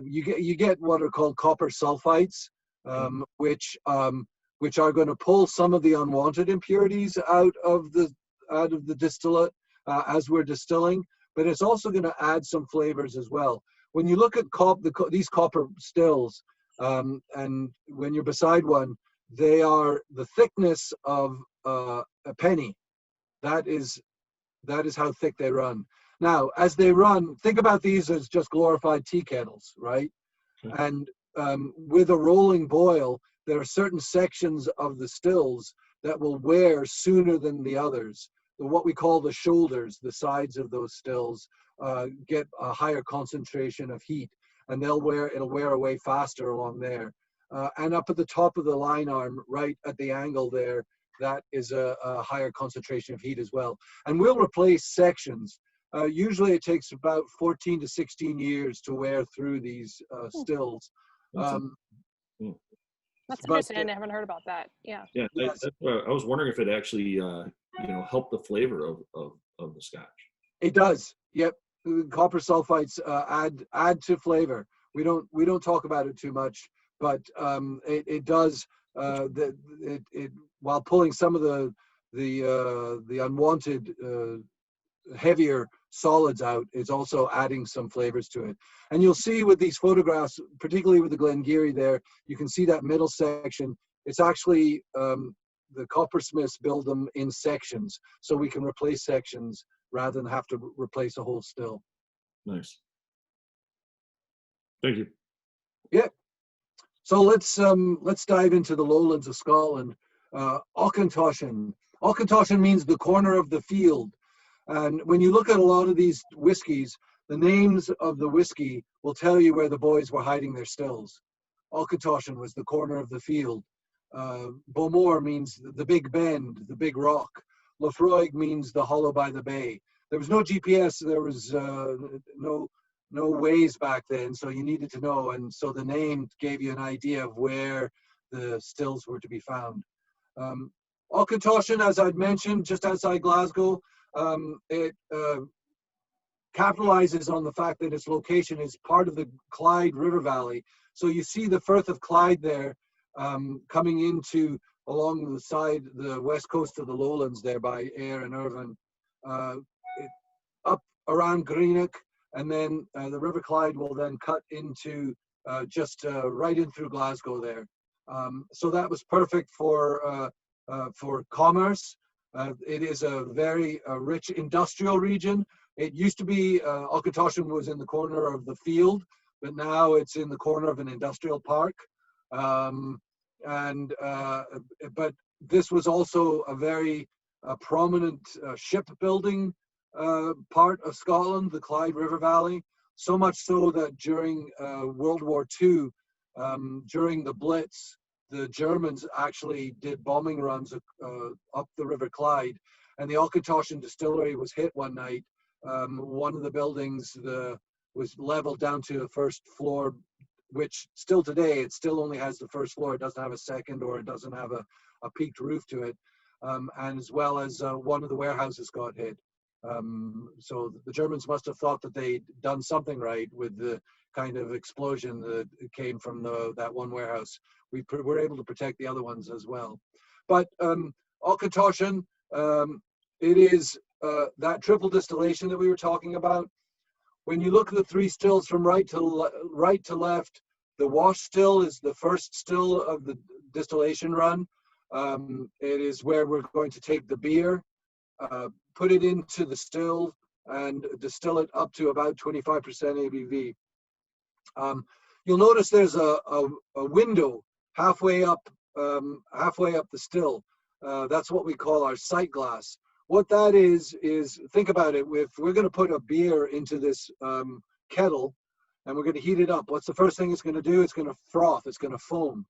you get what are called copper sulfites, which are going to pull some of the unwanted impurities out of the distillate as we're distilling. But it's also going to add some flavors as well. When you look at these copper stills, and when you're beside one, they are the thickness of a penny. That is how thick they run. Now, as they run, think about these as just glorified tea kettles, right? Okay. And with a rolling boil, there are certain sections of the stills that will wear sooner than the others. What we call the shoulders, the sides of those stills, get a higher concentration of heat, and it'll wear away faster along there. And up at the top of the line arm, right at the angle there, that is a higher concentration of heat as well. And we'll replace sections. Usually it takes about 14 to 16 years to wear through these stills. That's interesting. I haven't heard about that. Yeah. Yeah. Yes. I was wondering if it actually, helped the flavor of the Scotch. It does. Yep. Copper sulfites add to flavor. We don't talk about it too much, but it does. While pulling some of the unwanted heavier solids out, it's also adding some flavors to it. And you'll see with these photographs, particularly with the Glengarry there, you can see that middle section. It's actually the coppersmiths build them in sections, so we can replace sections rather than have to replace a whole still. Nice. Thank you. Yeah. So let's dive into the lowlands of Scotland. Auchentoshan. Auchentoshan means the corner of the field. And when you look at a lot of these whiskies, the names of the whiskey will tell you where the boys were hiding their stills. Auchentoshan was the corner of the field. Bowmore means the big bend, the big rock. Laphroaig means the hollow by the bay. There was no GPS, there was no ways back then, so you needed to know, and so the name gave you an idea of where the stills were to be found. Auchentoshan, as I'd mentioned, just outside Glasgow, it capitalizes on the fact that its location is part of the Clyde River Valley. So you see the Firth of Clyde there coming into along the side, the west coast of the lowlands there by Ayr and Irvine, up around Greenock, and then the River Clyde will then cut into just right in through Glasgow there. So that was perfect for commerce. It is a very rich industrial region. It used to be, Auchentoshan was in the corner of the field, but now it's in the corner of an industrial park. But this was also a very prominent shipbuilding part of Scotland, the Clyde River Valley, so much so that during World War II, during the Blitz, the Germans actually did bombing runs up the River Clyde, and the Auchentoshan distillery was hit one night. One of the buildings was leveled down to the first floor, which still today, it still only has the first floor. It doesn't have a second, or it doesn't have a peaked roof to it. And as well as one of the warehouses got hit. So the Germans must have thought that they'd done something right with the kind of explosion that came from that one warehouse. We were able to protect the other ones as well. But Auchentoshan, it is that triple distillation that we were talking about. When you look at the three stills from right to left, the wash still is the first still of the distillation run. It is where we're going to take the beer, put it into the still, and distill it up to about 25% ABV. You'll notice there's a window halfway up the still. That's what we call our sight glass. What that is think about it. If we're going to put a beer into this kettle and we're going to heat it up, what's the first thing it's going to do? It's going to froth, it's going to foam.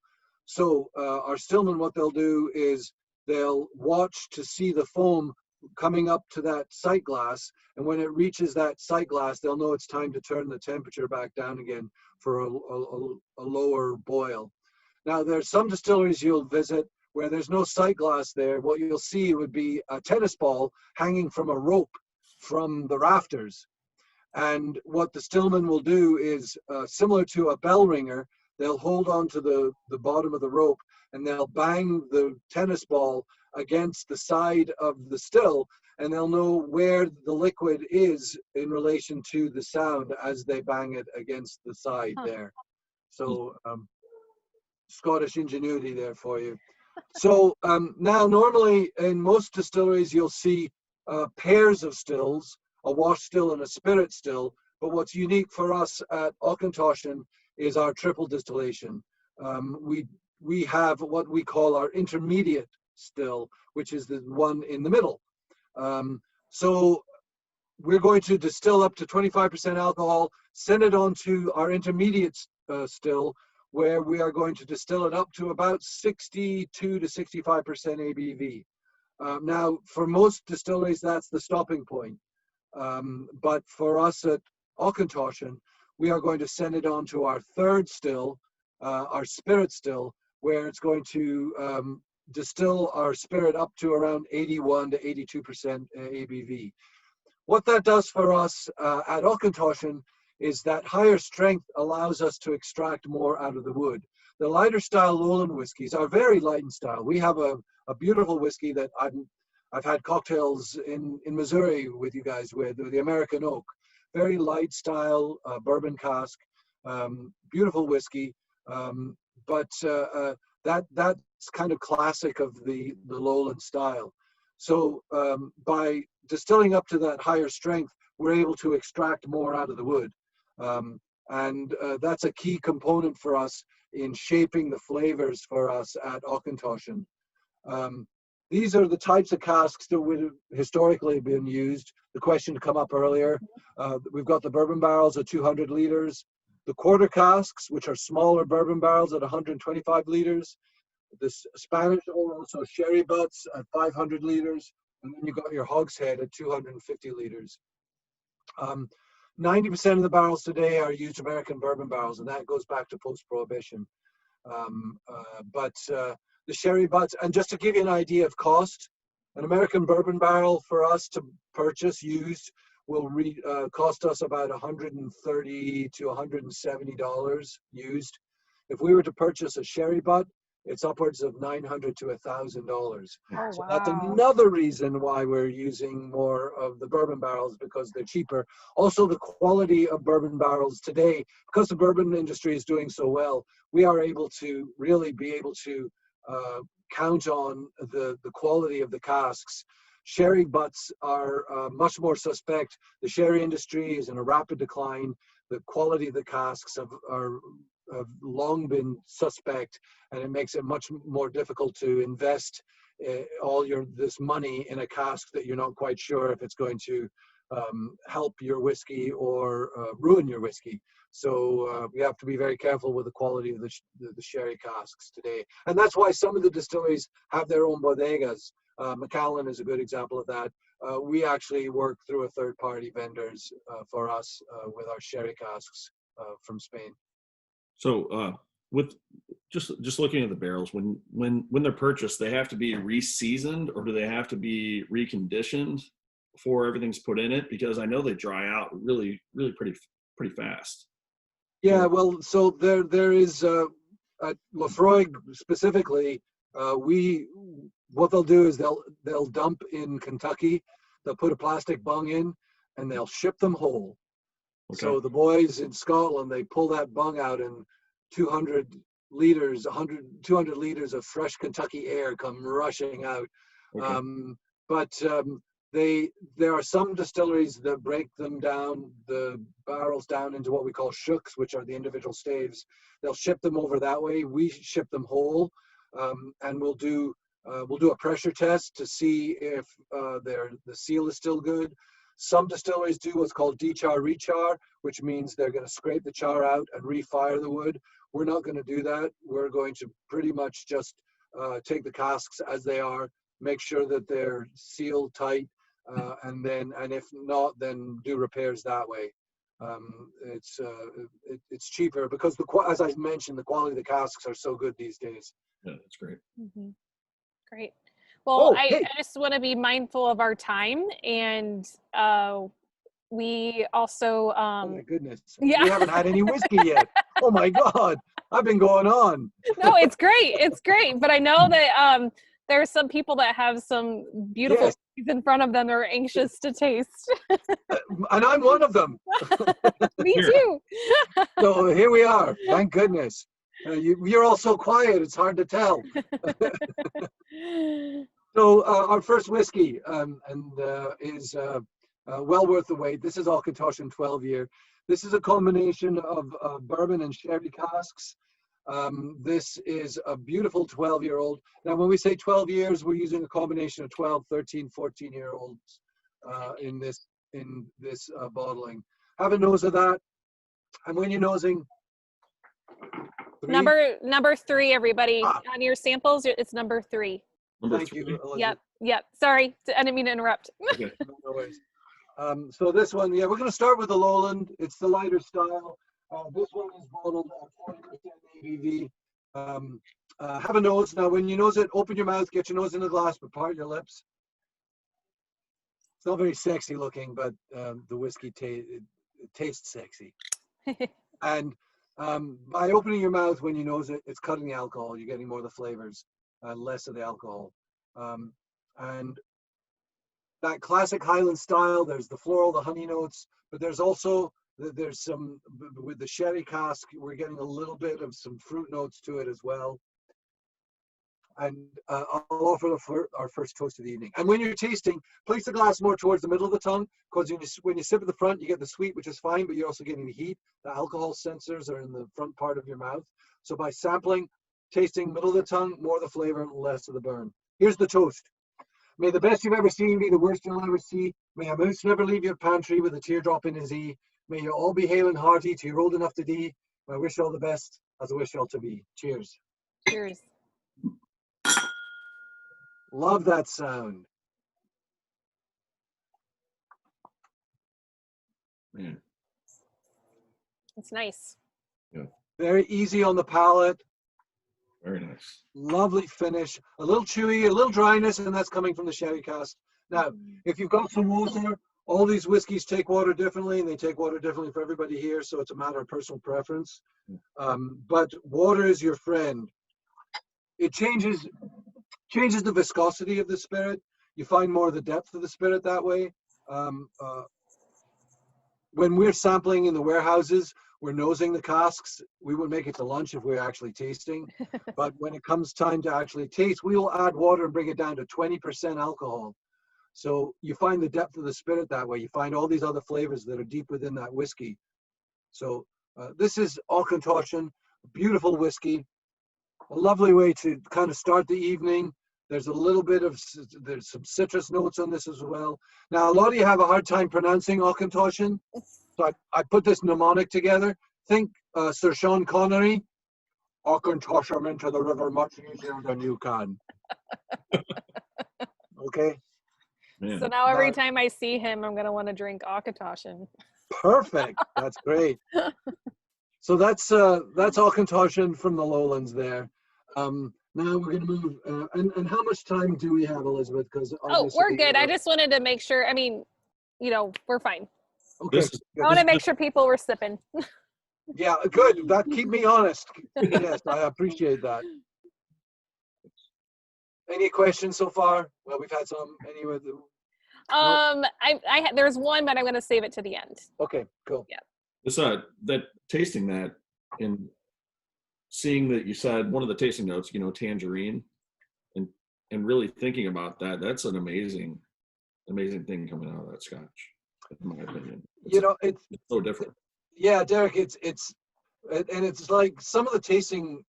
So our stillmen, what they'll do is they'll watch to see the foam coming up to that sight glass, and when it reaches that sight glass, they'll know it's time to turn the temperature back down again for a lower boil. Now, there's some distilleries you'll visit where there's no sight glass there. What you'll see would be a tennis ball hanging from a rope from the rafters. And what the stillman will do is similar to a bell ringer. They'll hold on to the bottom of the rope, and they'll bang the tennis ball against the side of the still, and they'll know where the liquid is in relation to the sound as they bang it against the side there. So Scottish ingenuity there for you. So now normally in most distilleries you'll see pairs of stills, a wash still and a spirit still, but what's unique for us at Auchentoshan is our triple distillation. We have what we call our intermediate still, which is the one in the middle. So we're going to distill up to 25% alcohol, send it on to our intermediate still, where we are going to distill it up to about 62 to 65% ABV. Now, for most distilleries, that's the stopping point. But for us at Auchentoshan, we are going to send it on to our third still, our spirit still, where it's going to distill our spirit up to around 81 to 82% ABV. What that does for us at Auchentoshan is that higher strength allows us to extract more out of the wood. The lighter style lowland whiskies are very light in style. We have a beautiful whiskey that I've had cocktails in Missouri with you guys with, the American Oak. Very light style bourbon cask, beautiful whiskey, but that's kind of classic of the lowland style. So by distilling up to that higher strength, we're able to extract more out of the wood. And that's a key component for us in shaping the flavors for us at Auchentoshan. these are the types of casks that would have historically been used. The question come up earlier. We've got the bourbon barrels at 200 liters, the quarter casks, which are smaller bourbon barrels at 125 liters, the Spanish or also sherry butts at 500 liters, and then you've got your hogshead at 250 liters. 90% of the barrels today are used American bourbon barrels, and that goes back to post-prohibition. But the sherry butts, and just to give you an idea of cost, an American bourbon barrel for us to purchase used will cost us about $130 to $170 used. If we were to purchase a sherry butt, it's upwards of $900 to $1,000. Oh, So wow. that's another reason why we're using more of the bourbon barrels, because they're cheaper. Also, the quality of bourbon barrels today, because the bourbon industry is doing so well, we are able to really be able to count on the quality of the casks. Sherry butts are much more suspect. The sherry industry is in a rapid decline. The quality of the casks have long been suspect, and it makes it much more difficult to invest all this money in a cask that you're not quite sure if it's going to help your whiskey or ruin your whiskey. So we have to be very careful with the quality of the sherry casks today. And that's why some of the distilleries have their own bodegas. Macallan is a good example of that. We actually work through a third-party vendors for us with our sherry casks from Spain. So with just looking at the barrels, when they're purchased, they have to be reseasoned, or do they have to be reconditioned before everything's put in it? Because I know they dry out really pretty fast. Yeah, well, so there is at Laphroaig specifically, what they'll do is they'll dump in Kentucky, they'll put a plastic bung in, and they'll ship them whole. Okay. So the boys in Scotland, they pull that bung out, and 200 liters of fresh Kentucky air come rushing out. Okay. There are some distilleries that break them down, the barrels down into what we call shooks, which are the individual staves. They'll ship them over that way. We ship them whole, and we'll do a pressure test to see if the seal is still good. Some distilleries do what's called dechar rechar, which means they're going to scrape the char out and refire the wood. We're not going to do that. We're going to pretty much just take the casks as they are, make sure that they're sealed tight, and if not, then do repairs that way. It's cheaper because as I mentioned, the quality of the casks are so good these days. Yeah, that's great. Mm-hmm. Great. Well, I just want to be mindful of our time, and we also oh my goodness. Yeah. We haven't had any whiskey yet. Oh my God, I've been going on. No, it's great, but I know that there are some people that have some beautiful things in front of them that are anxious to taste. And I'm one of them. Me too. So here we are, thank goodness. You're all so quiet, it's hard to tell. So our first whiskey is well worth the wait. This is Auchentoshan 12-year. This is a combination of bourbon and sherry casks. This is a beautiful 12-year-old. Now, when we say 12 years, we're using a combination of 12, 13, 14-year-olds in this bottling. Have a nose of that. And when you're nosing, number 3, everybody. On your samples, it's number 3. Thank you, Elizabeth. Yep. Sorry, I didn't mean to interrupt. Okay, no worries. So this one, we're going to start with the Lowland. It's the lighter style. This one is bottled at 40% ABV. Have a nose. Now, when you nose it, open your mouth, get your nose in the glass, but part your lips. It's not very sexy looking, but the whiskey it tastes sexy. And by opening your mouth when you nose it, it's cutting the alcohol. You're getting more of the flavors, less of the alcohol. And that classic Highland style, there's the floral, the honey notes, but there's also, there's some, with the sherry cask, we're getting a little bit of some fruit notes to it as well. And I'll offer our first toast of the evening. And when you're tasting, place the glass more towards the middle of the tongue, because when you sip at the front, you get the sweet, which is fine, but you're also getting the heat. The alcohol sensors are in the front part of your mouth. So by sampling, tasting middle of the tongue, more of the flavor, less of the burn. Here's the toast. May the best you've ever seen be the worst you'll ever see. May a moose never leave your pantry with a teardrop in his eye. May you all be hale and hearty till you're old enough to die. I wish you all the best as I wish you all to be. Cheers. Cheers. Love that sound. Man, It's nice. Very easy on the palate. very nice. Lovely finish. A little chewy, a little dryness, and that's coming from the sherry cask. Now, if you've got some water, all these whiskeys take water differently, and they take water differently for everybody here, so it's a matter of personal preference. But water is your friend. It changes the viscosity of the spirit. You find more of the depth of the spirit that way. When we're sampling in the warehouses, we're nosing the casks. We would make it to lunch if we're actually tasting. But when it comes time to actually taste, we will add water and bring it down to 20% alcohol. So you find the depth of the spirit that way. You find all these other flavors that are deep within that whiskey. So this is Auchentoshan, beautiful whiskey. A lovely way to kind of start the evening. There's a little bit of, there's some citrus notes on this as well. Now, a lot of you have a hard time pronouncing Auchentoshan. So I put this mnemonic together. Think Sir Sean Connery, Auchentoshan into the river much easier than you can. Okay. Man. So now every time I see him, I'm going to want to drink Auchentoshan. Perfect. That's great. So that's Auchentoshan from the lowlands there. Now we're going to move. And how much time do we have, Elizabeth? Because We're good. I just wanted to make sure. I mean, we're fine. Okay. I want to make sure people were sipping. Yeah, good. That keep me honest. Yes, I appreciate that. Any questions so far? Well, we've had some. Anyway. There's one, but I'm going to save it to the end. Okay, cool. Yeah. This that tasting that and seeing that you said one of the tasting notes, tangerine, and really thinking about that, that's an amazing thing coming out of that Scotch, in my opinion. It's so different. Yeah, Derek, it's like some of the tasting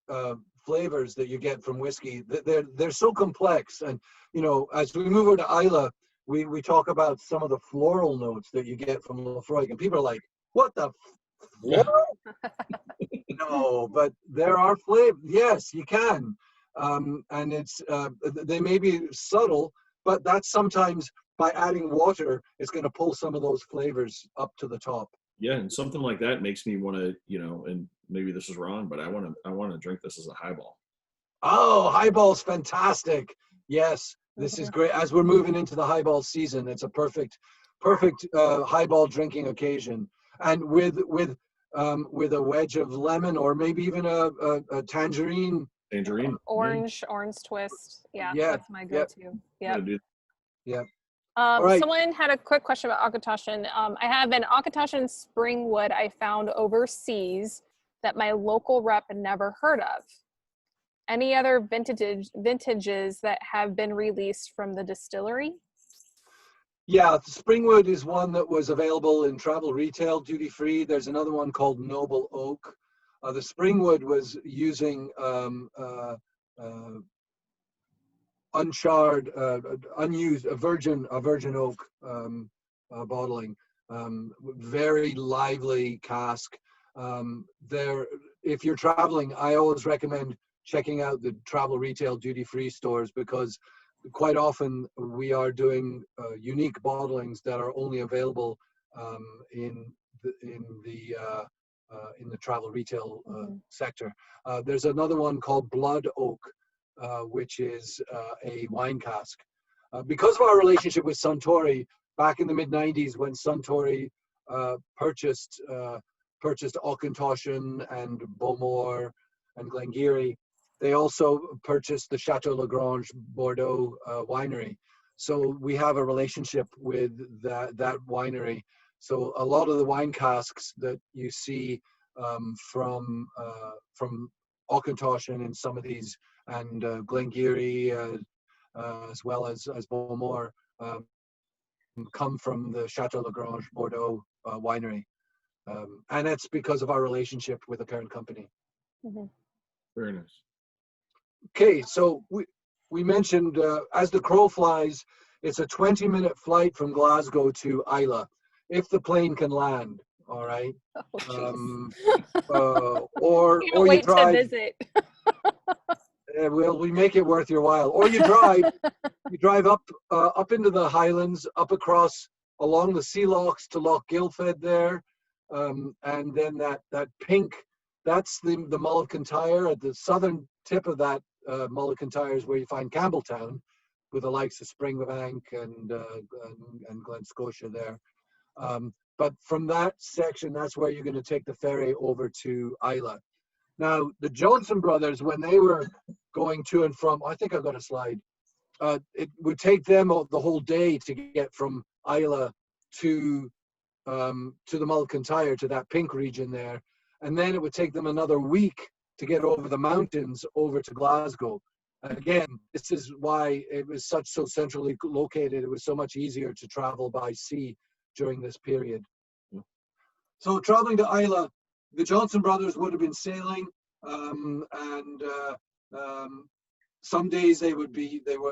flavors that you get from whiskey, they're so complex. And as we move over to Islay, we talk about some of the floral notes that you get from Laphroaig, and people are like, what the floral? No, but there are flavors. Yes, you can. And it's they may be subtle, but that's sometimes by adding water, it's going to pull some of those flavors up to the top. Yeah, and something like that makes me want to, and maybe this is wrong, but I want to drink this as a highball. Oh, highball's fantastic. Yes, this is great. As we're moving into the highball season, it's a perfect highball drinking occasion. And with a wedge of lemon, or maybe even a tangerine. Orange twist. Yeah, that's my go-to. Yeah. Yeah. Right. Someone had a quick question about Auchentoshan. I have an Auchentoshan Springwood I found overseas that my local rep never heard of. Any other vintages that have been released from the distillery? Yeah, Springwood is one that was available in travel retail, duty free. There's another one called Noble Oak. The Springwood was using uncharred, unused, a virgin oak bottling. Very lively cask. If you're traveling, I always recommend checking out the travel retail duty-free stores, because quite often we are doing unique bottlings that are only available in the travel retail sector. There's another one called Blood Oak, which is a wine cask. Because of our relationship with Suntory back in the mid-90s, when Suntory purchased Auchentoshan and Bowmore and Glengarry, they also purchased the Chateau Lagrange Bordeaux winery. So we have a relationship with that winery. So a lot of the wine casks that you see from Auchentoshan and some of these, and Glengarry, as well as Bowmore, come from the Chateau Lagrange Bordeaux winery. And that's because of our relationship with the parent company. Very nice. Okay, so we mentioned, as the crow flies, it's a 20-minute flight from Glasgow to Islay, if the plane can land. All right. Oh, Or can't you wait to drive. visit. We make it worth your while. Or you drive up into the Highlands, up across along the sea locks to Loch Gilfed there, and then that pink, that's the Mull of Kintyre. At the southern tip of that Mull of Kintyre is where you find Campbelltown, with the likes of Springbank and Glen Scotia there. But from that section, that's where you're going to take the ferry over to Islay. Now, the Johnson brothers, when they were going to and from, I think I've got a slide, it would take them the whole day to get from Islay to the Mull of Kintyre, to that pink region there. And then it would take them another week to get over the mountains over to Glasgow. And again, this is why it was so centrally located. It was so much easier to travel by sea during this period. So traveling to Islay, the Johnson brothers would have been sailing, and some days they were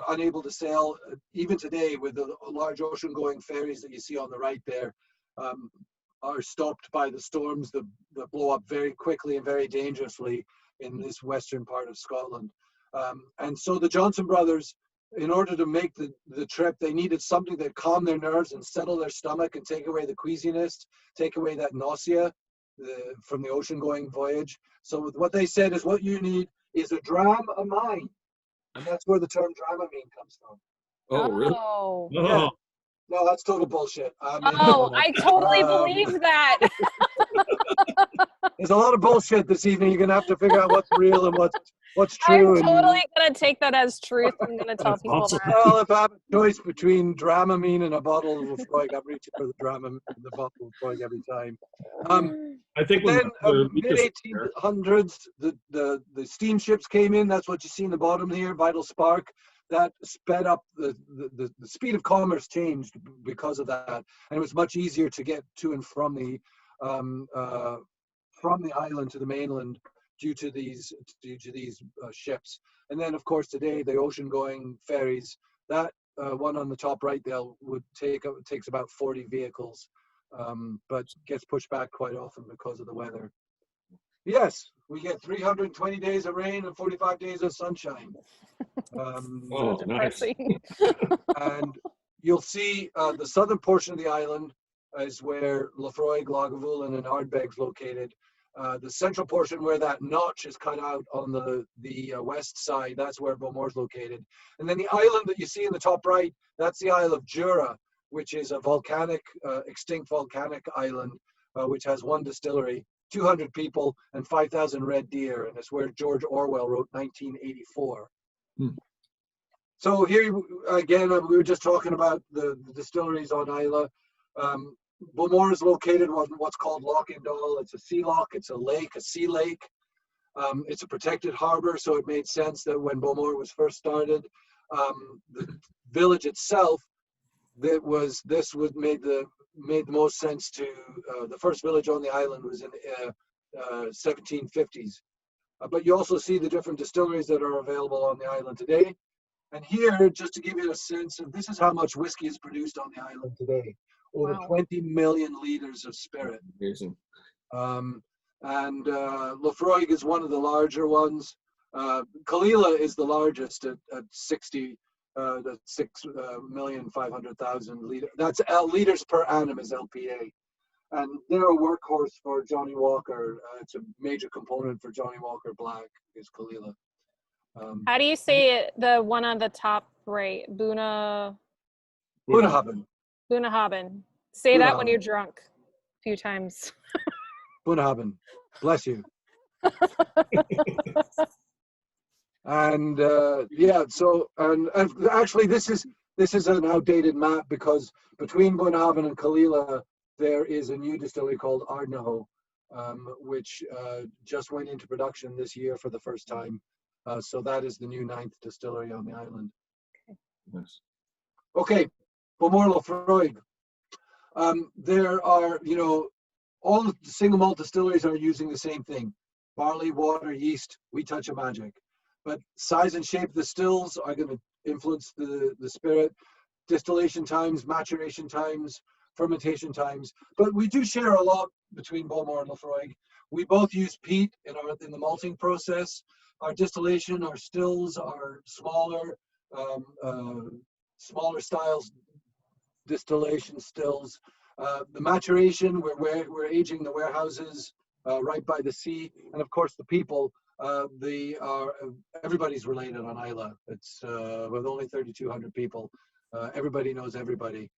unable to sail. Even today, with the large ocean-going ferries that you see on the right there, are stopped by the storms that blow up very quickly and very dangerously in this western part of Scotland. And so the Johnson brothers, in order to make the trip, they needed something that calmed their nerves and settle their stomach and take away the queasiness, take away that nausea from the ocean-going voyage. So what they said is, what you need is a dram of mine. And that's where the term Dramamine comes from. Oh, really? Oh. Yeah. No, that's total bullshit. I totally believe that. There's a lot of bullshit this evening. You're gonna have to figure out what's real and what's I'm true. totally gonna take that as truth. I'm gonna tell That's people awesome. that. Well, if I have a choice between Dramamine and a bottle of Laphroaig, I'm reaching for the bottle of Laphroaig every time. I think Then when mid 1800s, the steamships came in. That's what you see in the bottom here, Vital Spark. That sped up the speed of commerce changed because of that, and it was much easier to get to and from the island to the mainland due to these ships. And then, of course, today the ocean-going ferries. That one on the top right there takes about 40 vehicles, but gets pushed back quite often because of the weather. Yes, we get 320 days of rain and 45 days of sunshine. Oh, nice. Depressing. And you'll see the southern portion of the island is where Laphroaig, Lagavulin, and Ardbegg's located. The central portion where that notch is cut out on the west side, that's where Bowmore's located. And then the island that you see in the top right, that's the Isle of Jura, which is a volcanic, extinct volcanic island, which has one distillery, 200 people, and 5,000 red deer. And it's where George Orwell wrote 1984. So here, again, we were just talking about the distilleries on Islay. Bowmore is located on what's called Loch Indal. It's a sea loch, it's a lake, a sea lake. It's a protected harbor, so it made sense that when Bowmore was first started, the village itself, made the most sense to, the first village on the island was in 1750s. But you also see the different distilleries that are available on the island today. And here, just to give you a sense of, this is how much whiskey is produced on the island today. Over 20 million liters of spirit. Amazing. And Laphroaig is one of the larger ones. Kalila is the largest at 6,500,000 liters. That's liters per annum is LPA. And they're a workhorse for Johnny Walker. It's a major component for Johnny Walker Black is Kalila. How do you say it? The one on the top right, Bunnahabhain. Bunnahabhain. Say that when you're drunk a few times. Bunnahabhain. Bless you. And yeah, so and actually this is an outdated map, because between Bunnahabhain and Kalila there is a new distillery called Ardnahoe, which just went into production this year for the first time. So that is the new 9th distillery on the island. Nice. Okay, Bowmore Laphroaig. There are, all the single malt distilleries are using the same thing: barley, water, yeast, wee touch of magic. but size and shape of the stills are going to influence the spirit. Distillation times, maturation times, fermentation times. But we do share a lot between Bowmore and Laphroaig. We both use peat in the malting process. Our distillation, our stills are smaller, smaller styles distillation stills. The maturation, we're aging the warehouses right by the sea, and of course the people. Everybody's related on Isla. It's with only 3,200 people. Everybody knows everybody.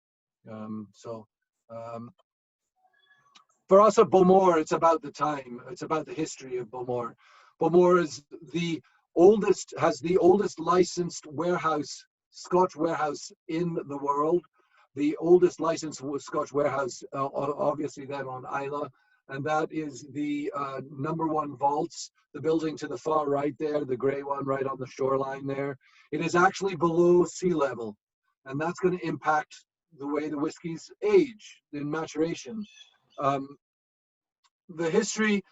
For us at Bowmore, it's about the time. It's about the history of Bowmore. Bowmore is has the oldest licensed warehouse, Scotch warehouse in the world. The oldest licensed Scotch warehouse, obviously then on Isla, and that is the #1 vaults, the building to the far right there, the gray one right on the shoreline there. It is actually below sea level, and that's going to impact the way the whiskeys age in maturation. The history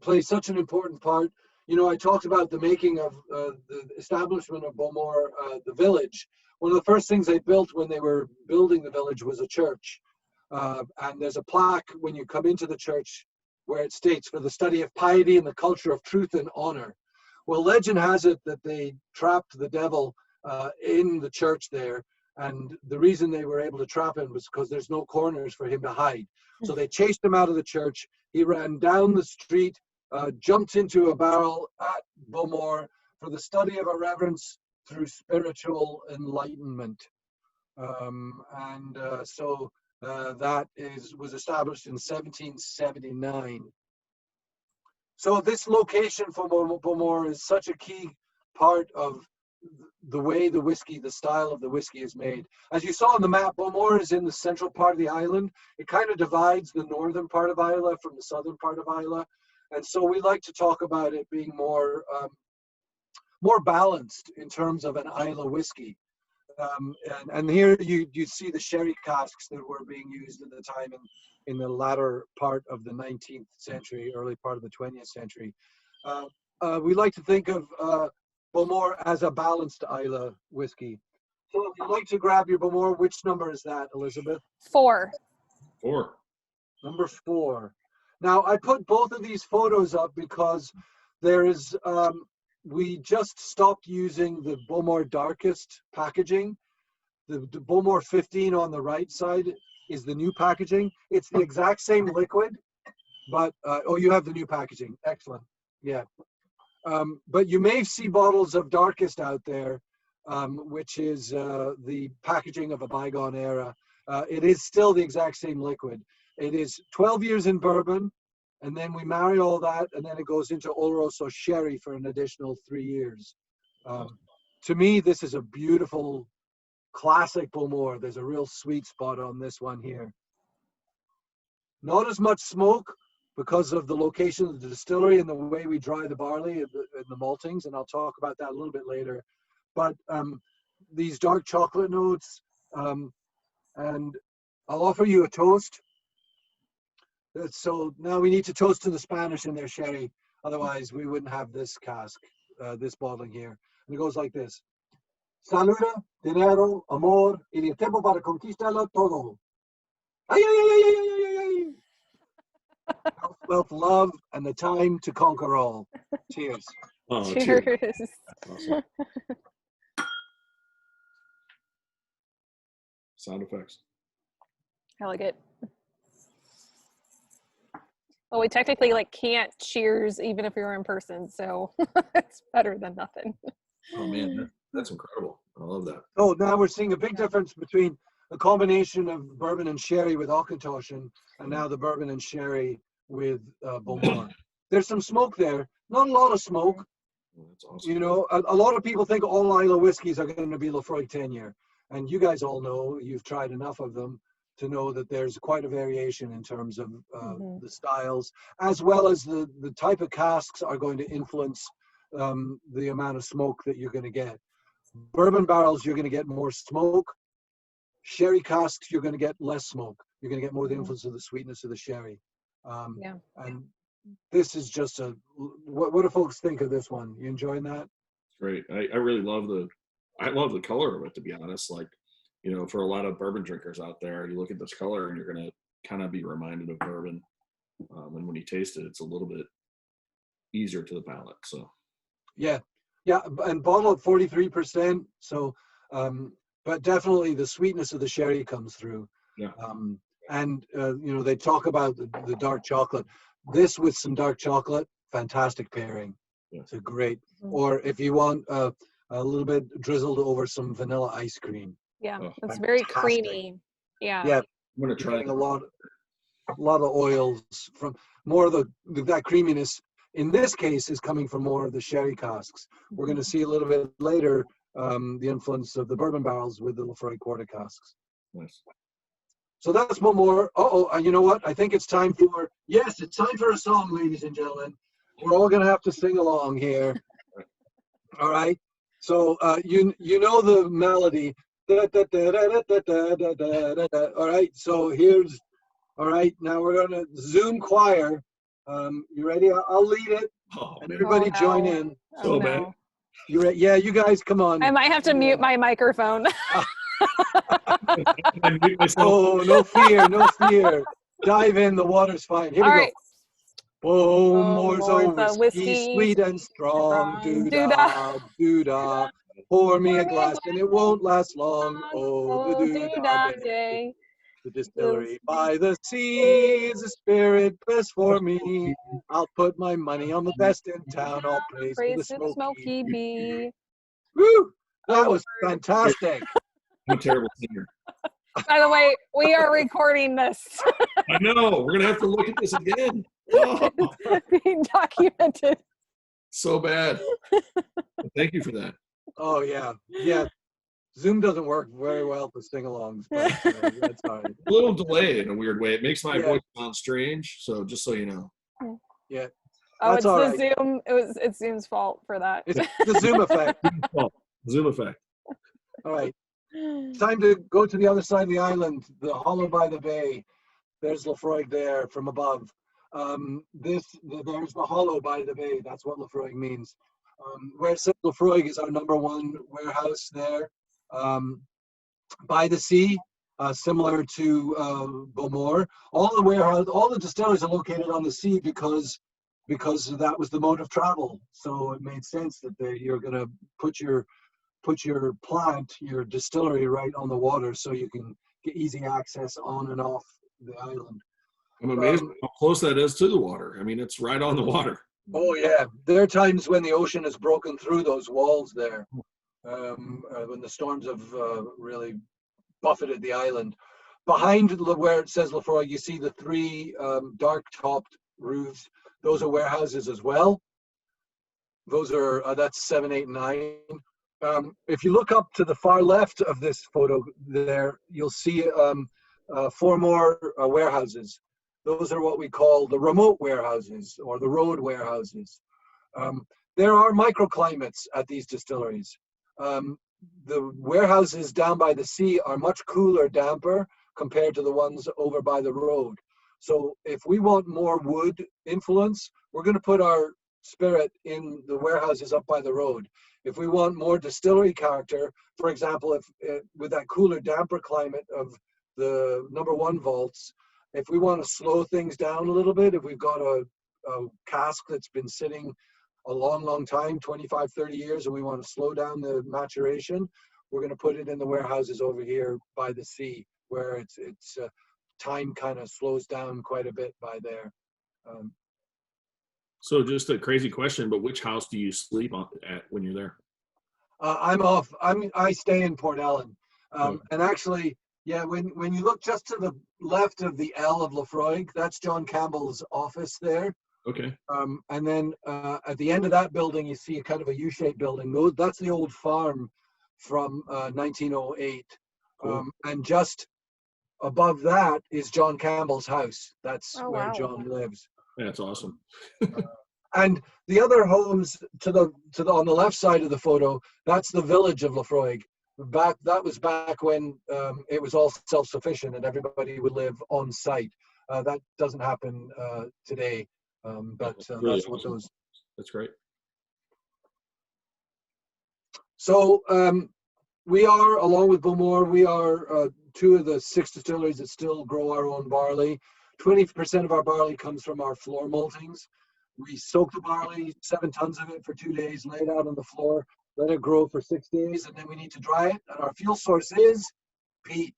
plays such an important part. You know, I talked about the making of the establishment of Bowmore, the village. One of the first things they built when they were building the village was a church. And there's a plaque when you come into the church where it states, "For the study of piety and the culture of truth and honor." Well, legend has it that they trapped the devil in the church there. And the reason they were able to trap him was because there's no corners for him to hide. So they chased him out of the church. He ran down the street, jumped into a barrel at Bowmore for the study of irreverence through spiritual enlightenment. That was established in 1779. So this location for Bowmore is such a key part of the way the whiskey, the style of the whiskey is made. As you saw on the map, Bowmore is in the central part of the island. It kind of divides the northern part of Isla from the southern part of Isla. And so we like to talk about it being more balanced in terms of an Isla whiskey. And here you see the sherry casks that were being used at the time in the latter part of the 19th century, early part of the 20th century. We like to think of Bowmore as a balanced Isla whiskey. So if you'd like to grab your Bowmore, which number is that, Elizabeth? 4. 4. Number 4. Now, I put both of these photos up because there is, we just stopped using the Bowmore darkest packaging. The Bowmore 15 on the right side is the new packaging. It's the exact same liquid, but, oh, you have the new packaging. Excellent. Yeah. But you may see bottles of darkest out there, which is the packaging of a bygone era. It is still the exact same liquid. It is 12 years in bourbon, and then we marry all that, and then it goes into Oloroso sherry for an additional 3 years. To me, this is a beautiful, classic Bowmore. There's a real sweet spot on this one here. Not as much smoke because of the location of the distillery and the way we dry the barley and the maltings, and I'll talk about that a little bit later. But these dark chocolate notes, and I'll offer you a toast. So now we need to toast to the Spanish in their sherry. Otherwise, we wouldn't have this cask, this bottling here. And it goes like this. Saluda, dinero, amor, y el tiempo para conquistarlo todo. Ay, ay, ay, ay, ay, ay, ay. Health, wealth, love, and the time to conquer all. Cheers. Oh, Cheers. Awesome. Sound effects. I like it. Well, we technically can't cheers even if we were in person, so it's better than nothing. Oh man, that's incredible. I love that. Oh, now we're seeing a big difference between a combination of bourbon and sherry with Auchentoshan, and now the bourbon and sherry with Bowmore. There's some smoke there, not a lot of smoke. Oh, that's awesome. You know, a lot of people think all Isla whiskeys are going to be Laphroaig 10-year, and you guys all know, you've tried enough of them to know that there's quite a variation in terms of the styles, as well as the type of casks are going to influence the amount of smoke that you're going to get. Bourbon barrels, you're going to get more smoke. Sherry casks, you're going to get less smoke. You're going to get more the influence of the sweetness of the sherry. And this is just what do folks think of this one? You enjoying that? Great. I really love the color of it, to be honest. Like, for a lot of bourbon drinkers out there, you look at this color and you're going to kind of be reminded of bourbon. And when you taste it, it's a little bit easier to the palate. So yeah, and bottled at 43%. So, but definitely the sweetness of the sherry comes through. yeah. And they talk about the dark chocolate. This with some dark chocolate, fantastic pairing. Yeah. It's a great. Or if you want a little bit drizzled over some vanilla ice cream. Yeah, Oh, it's very fantastic. creamy. Yeah. Yeah, I'm going to try a lot of oils from more of that creaminess. In this case, is coming from more of the sherry casks. We're going to see a little bit later the influence of the bourbon barrels with the Laphroaig quarter casks. Nice. So that's one more. You know what? I think it's time for a song, ladies and gentlemen. We're all going to have to sing along here. All right. So you know the melody. All right. So all right. Now we're going to Zoom choir. You ready? I'll lead it. Oh, And man. everybody join in. So bad. You ready? Yeah, you guys, come on. I might have to mute my microphone. I mute myself. Oh, no fear, no fear. Dive in, the water's fine. Here All we right. go. Bowmore's Bowmore's a a whiskey, whiskey, sweet and strong. strong. Doo-dah, doo-dah. Pour me a glass and it won't last long. Oh, the doo-dah day. The distillery by the sea is a spirit best for me. I'll put my money on the best in town. All praise to the Praise smoky. bee. Woo! That was fantastic. I'm a terrible singer. By the way, we are recording this. I know. We're going to have to look at this again. Oh, It's being documented. so bad. Thank you for that. Oh, yeah. Zoom doesn't work very well for sing-alongs, but that's all right. A little delay in a weird way. It makes my Yeah. voice sound strange. So just so you know. Yeah, Oh, That's it's all the right. Zoom. It's Zoom's fault for that. it's the Zoom effect. Zoom effect. All right, it's time to go to the other side of the island, the hollow by the bay. There's Laphroaig there from above. There's the hollow by the bay. That's what Laphroaig means. Where it says Laphroaig is our #1 warehouse there. By the sea, similar to Bowmore. All the distilleries are located on the sea because that was the mode of travel. So it made sense that you're going to put your plant, your distillery, right on the water, so you can get easy access on and off the island. I'm amazed how close that is to the water. I mean, it's right on the water. Oh yeah, there are times when the ocean has broken through those walls there, when the storms have really buffeted the island. Behind where it says Laphroaig, you see the 3 dark-topped roofs. Those are warehouses as well. Those are that's 7, 8, 9. If you look up to the far left of this photo there, you'll see 4 more warehouses. Those are what we call the remote warehouses or the road warehouses. There are microclimates at these distilleries. The warehouses down by the sea are much cooler, damper compared to the ones over by the road. So if we want more wood influence, we're going to put our spirit in the warehouses up by the road. If we want more distillery character, for example, with that cooler, damper climate of the #1 vaults, if we want to slow things down a little bit, if we've got a cask that's been sitting a long time, 25, 30 years, and we want to slow down the maturation, we're going to put it in the warehouses over here by the sea, where it's time kind of slows down quite a bit by there. So just a crazy question, but which house do you sleep at when you're there? I stay in Port Ellen, and actually, yeah, when you look just to the left of the L of Laphroaig, that's John Campbell's office there. Okay. And then at the end of that building, you see a kind of a U-shaped building. That's the old farm from 1908. Cool. And just above that is John Campbell's house. That's where wow. John lives. Yeah, that's awesome. And the other homes on the left side of the photo, that's the village of Laphroaig. That was back when it was all self-sufficient and everybody would live on site. That doesn't happen today. But Really that's what awesome. those. That's great. So we are, along with Bowmore, we are 2 of the 6 distilleries that still grow our own barley. 20% of our barley comes from our floor maltings. We soak the barley, 7 tons of it for 2 days, lay it out on the floor, let it grow for 6 days, and then we need to dry it. And our fuel source is peat.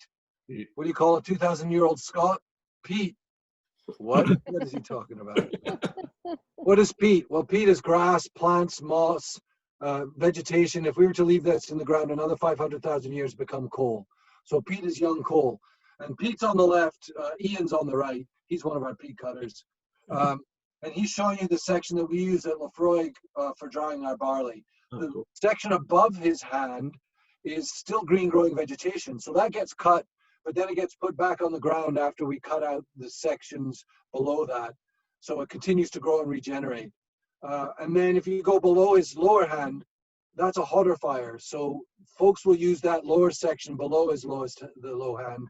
Peat. What do you call a 2,000-year-old Scot? Peat. What? What is he talking about? What is peat? Well, peat is grass, plants, moss, vegetation. If we were to leave this in the ground another 500,000 years, become coal. So peat is young coal. And Pete's on the left, Ian's on the right. He's one of our peat cutters. And he's showing you the section that we use at Laphroaig for drying our barley. The cool. section above his hand is still green growing vegetation. So that gets cut, but then it gets put back on the ground after we cut out the sections below that. So it continues to grow and regenerate. And then if you go below his lower hand, that's a hotter fire. So folks will use that lower section below his the low hand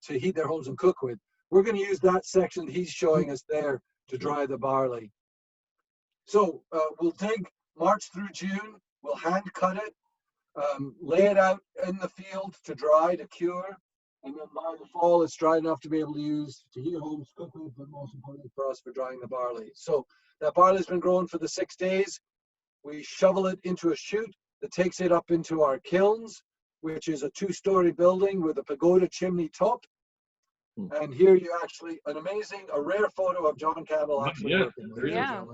to heat their homes and cook with. We're going to use that section that he's showing us there to dry the barley. So we'll dig March through June, we'll hand cut it, lay it out in the field to dry, to cure, and then by the fall it's dry enough to be able to use to heat homes, cook with, but most importantly for us for drying the barley. So that barley's been growing for the 6 days. We shovel it into a chute that takes it up into our kilns, which is a 2-story building with a pagoda chimney top. And here you actually, a rare photo of John Campbell actually working. Yeah.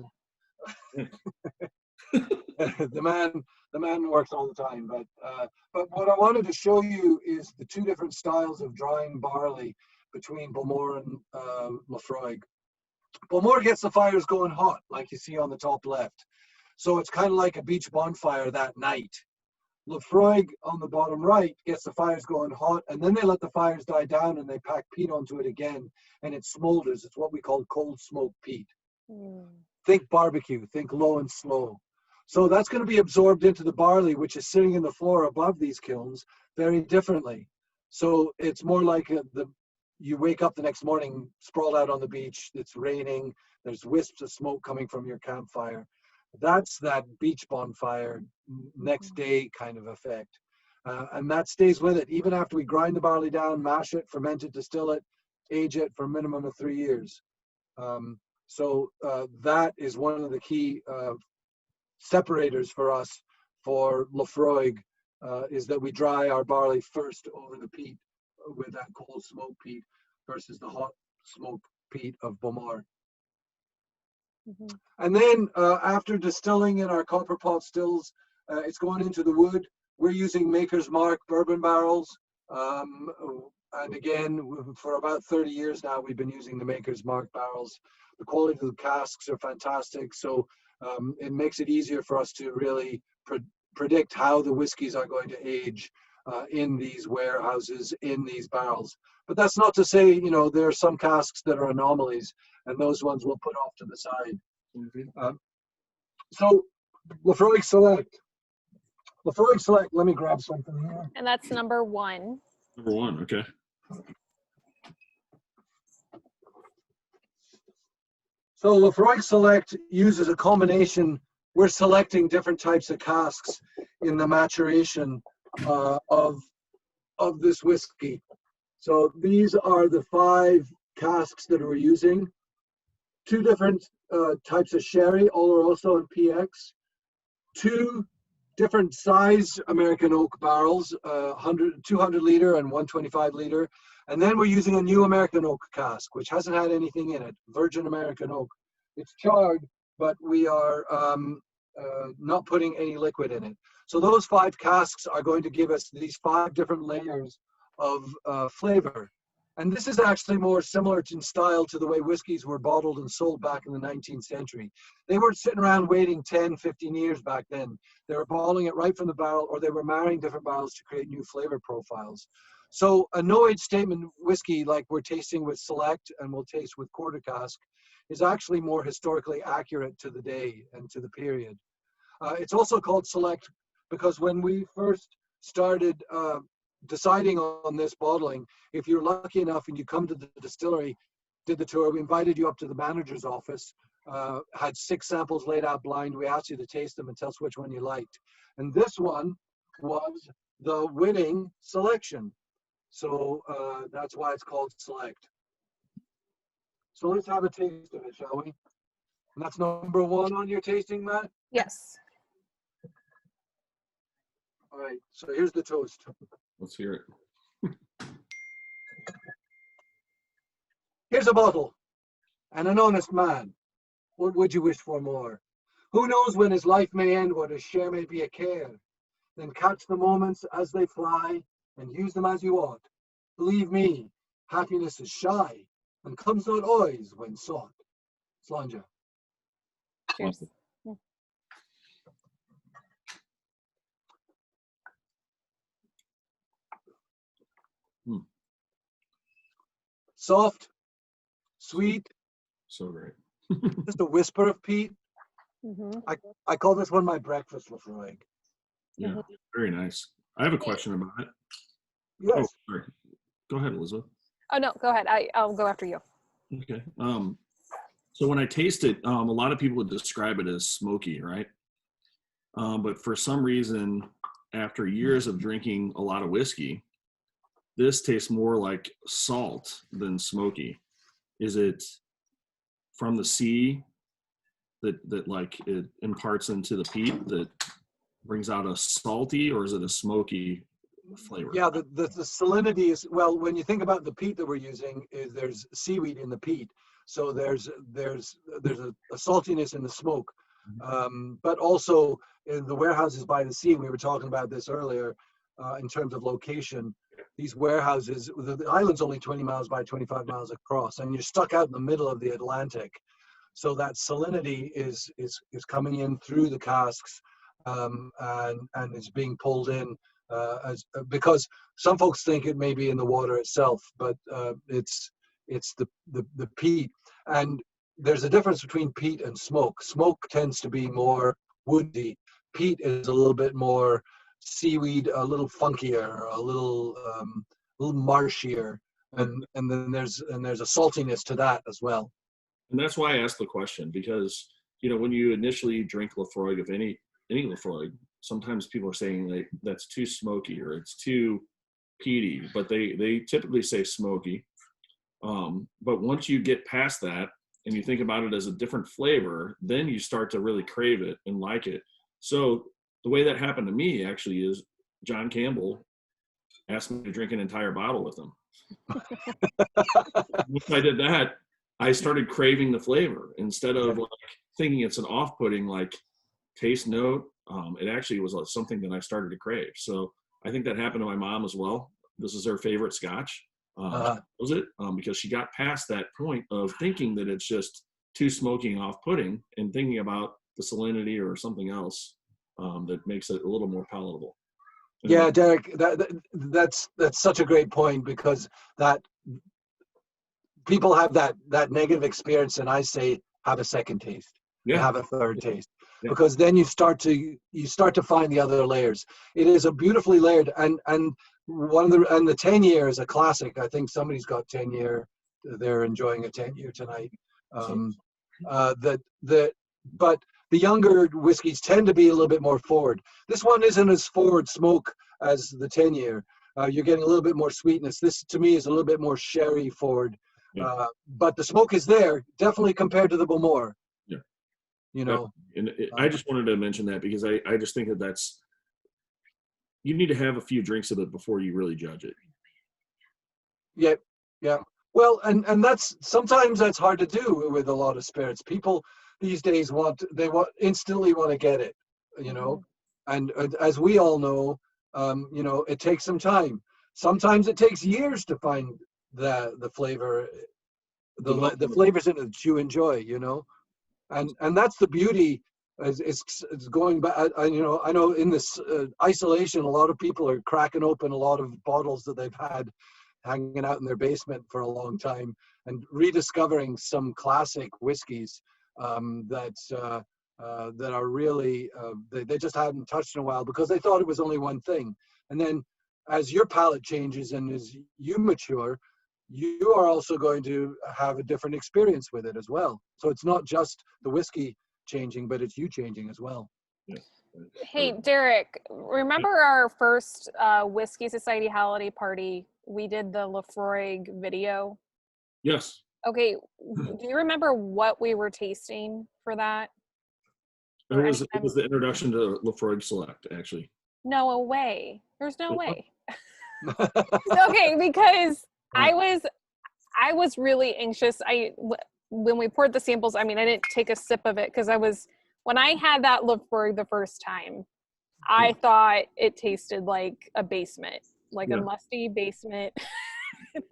The man works all the time. But what I wanted to show you is the 2 different styles of drying barley between Bowmore and Laphroaig. Bowmore gets the fires going hot, like you see on the top left. So it's kind of like a beach bonfire that night. Laphroaig on the bottom right gets the fires going hot, and then they let the fires die down and they pack peat onto it again, and it smolders. It's what we call cold smoke peat. Think barbecue, think low and slow. So that's going to be absorbed into the barley, which is sitting in the floor above these kilns, very differently. So it's more like you wake up the next morning sprawled out on the beach, it's raining, there's wisps of smoke coming from your campfire. That's that beach bonfire next day kind of effect. And that stays with it. Even after we grind the barley down, mash it, ferment it, distill it, age it for a minimum of 3 years. So that is one of the key separators for us for Laphroaig, is that we dry our barley first over the peat with that cold smoke peat versus the hot smoke peat of Bowmore. And then after distilling in our copper pot stills, it's going into the wood. We're using Maker's Mark bourbon barrels. And again, for about 30 years now, we've been using the Maker's Mark barrels. The quality of the casks are fantastic. So it makes it easier for us to really predict how the whiskeys are going to age in these warehouses, in these barrels. But that's not to say, you know, there are some casks that are anomalies, and those ones we'll put off to the side. So Laphroaig Select. Laphroaig Select, let me grab something here. And that's number 1. Number 1, okay. So Laphroaig Select uses a combination. We're selecting different types of casks in the maturation of this whiskey. So these are the 5 casks that we're using. 2 different types of sherry, Oloroso and PX. 2 different size American oak barrels, 200 liter and 125 liter. And then we're using a new American oak cask, which hasn't had anything in it, virgin American oak. It's charred, but we are not putting any liquid in it. So those 5 casks are going to give us these 5 different layers of flavor. And this is actually more similar in style to the way whiskeys were bottled and sold back in the 19th century. They weren't sitting around waiting 10, 15 years back then. They were bottling it right from the barrel, or they were marrying different barrels to create new flavor profiles. So a no-age statement whiskey like we're tasting with Select and we'll taste with Quarter Cask is actually more historically accurate to the day and to the period. It's also called Select because when we first started deciding on this bottling, if you're lucky enough and you come to the distillery, did the tour, we invited you up to the manager's office had 6 samples laid out blind. We asked you to taste them and tell us which one you liked. And this one was the winning selection. So that's why it's called Select. So let's have a taste of it, shall we? And that's number 1 on your tasting, Matt? Yes. All right, so here's the toast. Let's hear it. Here's a bottle and an honest man. What would you wish for more? Who knows when his life may end, what his share may be a care. Then catch the moments as they fly and use them as you ought. Believe me, happiness is shy and comes not always when sought. Slanja. Cheers. Soft, sweet, So great. just a whisper of peat. Mm-hmm. I call this one my breakfast Laphroaig. Yeah, very nice. I have a question about it. Yes. Oh, sorry. Go ahead, Elizabeth. Oh no, go ahead. I'll go after you. Okay. So when I taste it, a lot of people would describe it as smoky, right? But for some reason, after years of drinking a lot of whiskey, this tastes more like salt than smoky. Is it from the sea that like it imparts into the peat that brings out a salty, or is it a smoky flavor? Yeah, the salinity is, well, when you think about the peat that we're using, is there's seaweed in the peat. So there's a saltiness in the smoke. But also in the warehouses by the sea, we were talking about this earlier, in terms of location. These warehouses, the island's only 20 miles by 25 miles across, and you're stuck out in the middle of the Atlantic. So that salinity is coming in through the casks, and it's being pulled in because some folks think it may be in the water itself, but it's the peat. And there's a difference between peat and smoke. Smoke tends to be more woody. Peat is a little bit more seaweed, a little funkier, a little marshier, and then there's a saltiness to that as well. And that's why I asked the question, because when you initially drink Laphroaig, of any Laphroaig, sometimes people are saying like that's too smoky or it's too peaty, but they typically say smoky. But once you get past that and you think about it as a different flavor, then you start to really crave it and like it. So the way that happened to me actually is John Campbell asked me to drink an entire bottle with him. Once I did that, I started craving the flavor instead of like thinking it's an off-putting like taste note. It actually was something that I started to crave. So I think that happened to my mom as well. This is her favorite Scotch. Was it? Because she got past that point of thinking that it's just too smoky and off-putting, and thinking about the salinity or something else that makes it a little more palatable. Yeah, Derek, that's such a great point, because that people have that negative experience, and I say have a second taste, and have a third taste, because then you start to find the other layers. It is a beautifully layered, and the 10-year is a classic. I think somebody's got 10-year. They're enjoying a 10-year tonight. But the younger whiskeys tend to be a little bit more forward. This one isn't as forward smoke as the 10-year. You're getting a little bit more sweetness. This, to me, is a little bit more sherry forward. But the smoke is there, definitely, compared to the Bowmore. Yeah. And I just wanted to mention that, because I just think that's, you need to have a few drinks of it before you really judge it. Yeah. Well, and sometimes that's hard to do with a lot of spirits. People these days instantly want to get it, and as we all know, it takes some time. Sometimes it takes years to find the flavor, the flavors in it that you enjoy, and that's the beauty. It's going back. I know in this isolation, a lot of people are cracking open a lot of bottles that they've had hanging out in their basement for a long time, and rediscovering some classic whiskeys that are really they just hadn't touched in a while, because they thought it was only one thing. And then as your palate changes and as you mature, you are also going to have a different experience with it as well. So it's not just the whiskey changing, but it's you changing as well. Yeah. Hey, Derek, remember our first Whiskey Society holiday party? We did the Laphroaig video. Yes. Okay, do you remember what we were tasting for that? It was the introduction to Laphroaig Select, actually. No way. There's no way. Okay, because I was really anxious. When we poured the samples, I mean, I didn't take a sip of it because when I had that Laphroaig the first time, I thought it tasted like a basement, like a musty basement.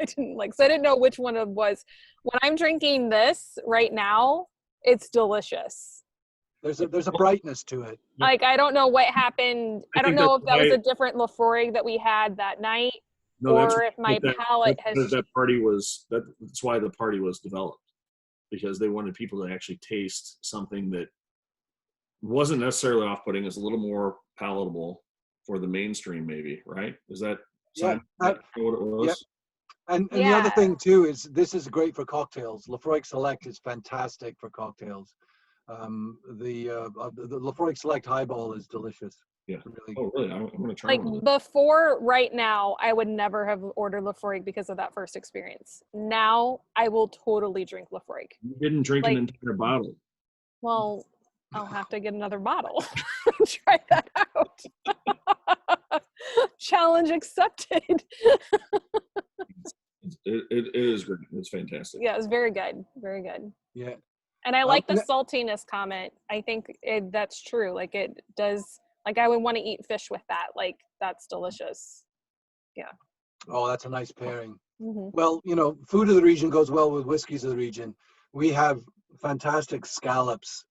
I didn't know which one it was. When I'm drinking this right now, it's delicious. There's a brightness to it. Like, I don't know what happened. I don't know if that was a different Laphroaig that we had that night, or if my palate has. That's why the party was developed, because they wanted people to actually taste something that wasn't necessarily off-putting, is a little more palatable for the mainstream, maybe, right? Is that what it was? Yeah. And the other thing too is this is great for cocktails. Laphroaig Select is fantastic for cocktails. The Laphroaig Select highball is delicious. Yeah. Really. Oh, really? I'm going to try one. Before right now, I would never have ordered Laphroaig because of that first experience. Now I will totally drink Laphroaig. You didn't drink an entire bottle. Well, I'll have to get another bottle. Try that out. Challenge accepted. It is great. It's fantastic. Yeah, it's very good. Very good. Yeah. And I like the saltiness comment. I think that's true. Like, it does, like, I would want to eat fish with that. Like, that's delicious. Yeah. Oh, that's a nice pairing. Mm-hmm. Well, food of the region goes well with whiskeys of the region. We have fantastic scallops.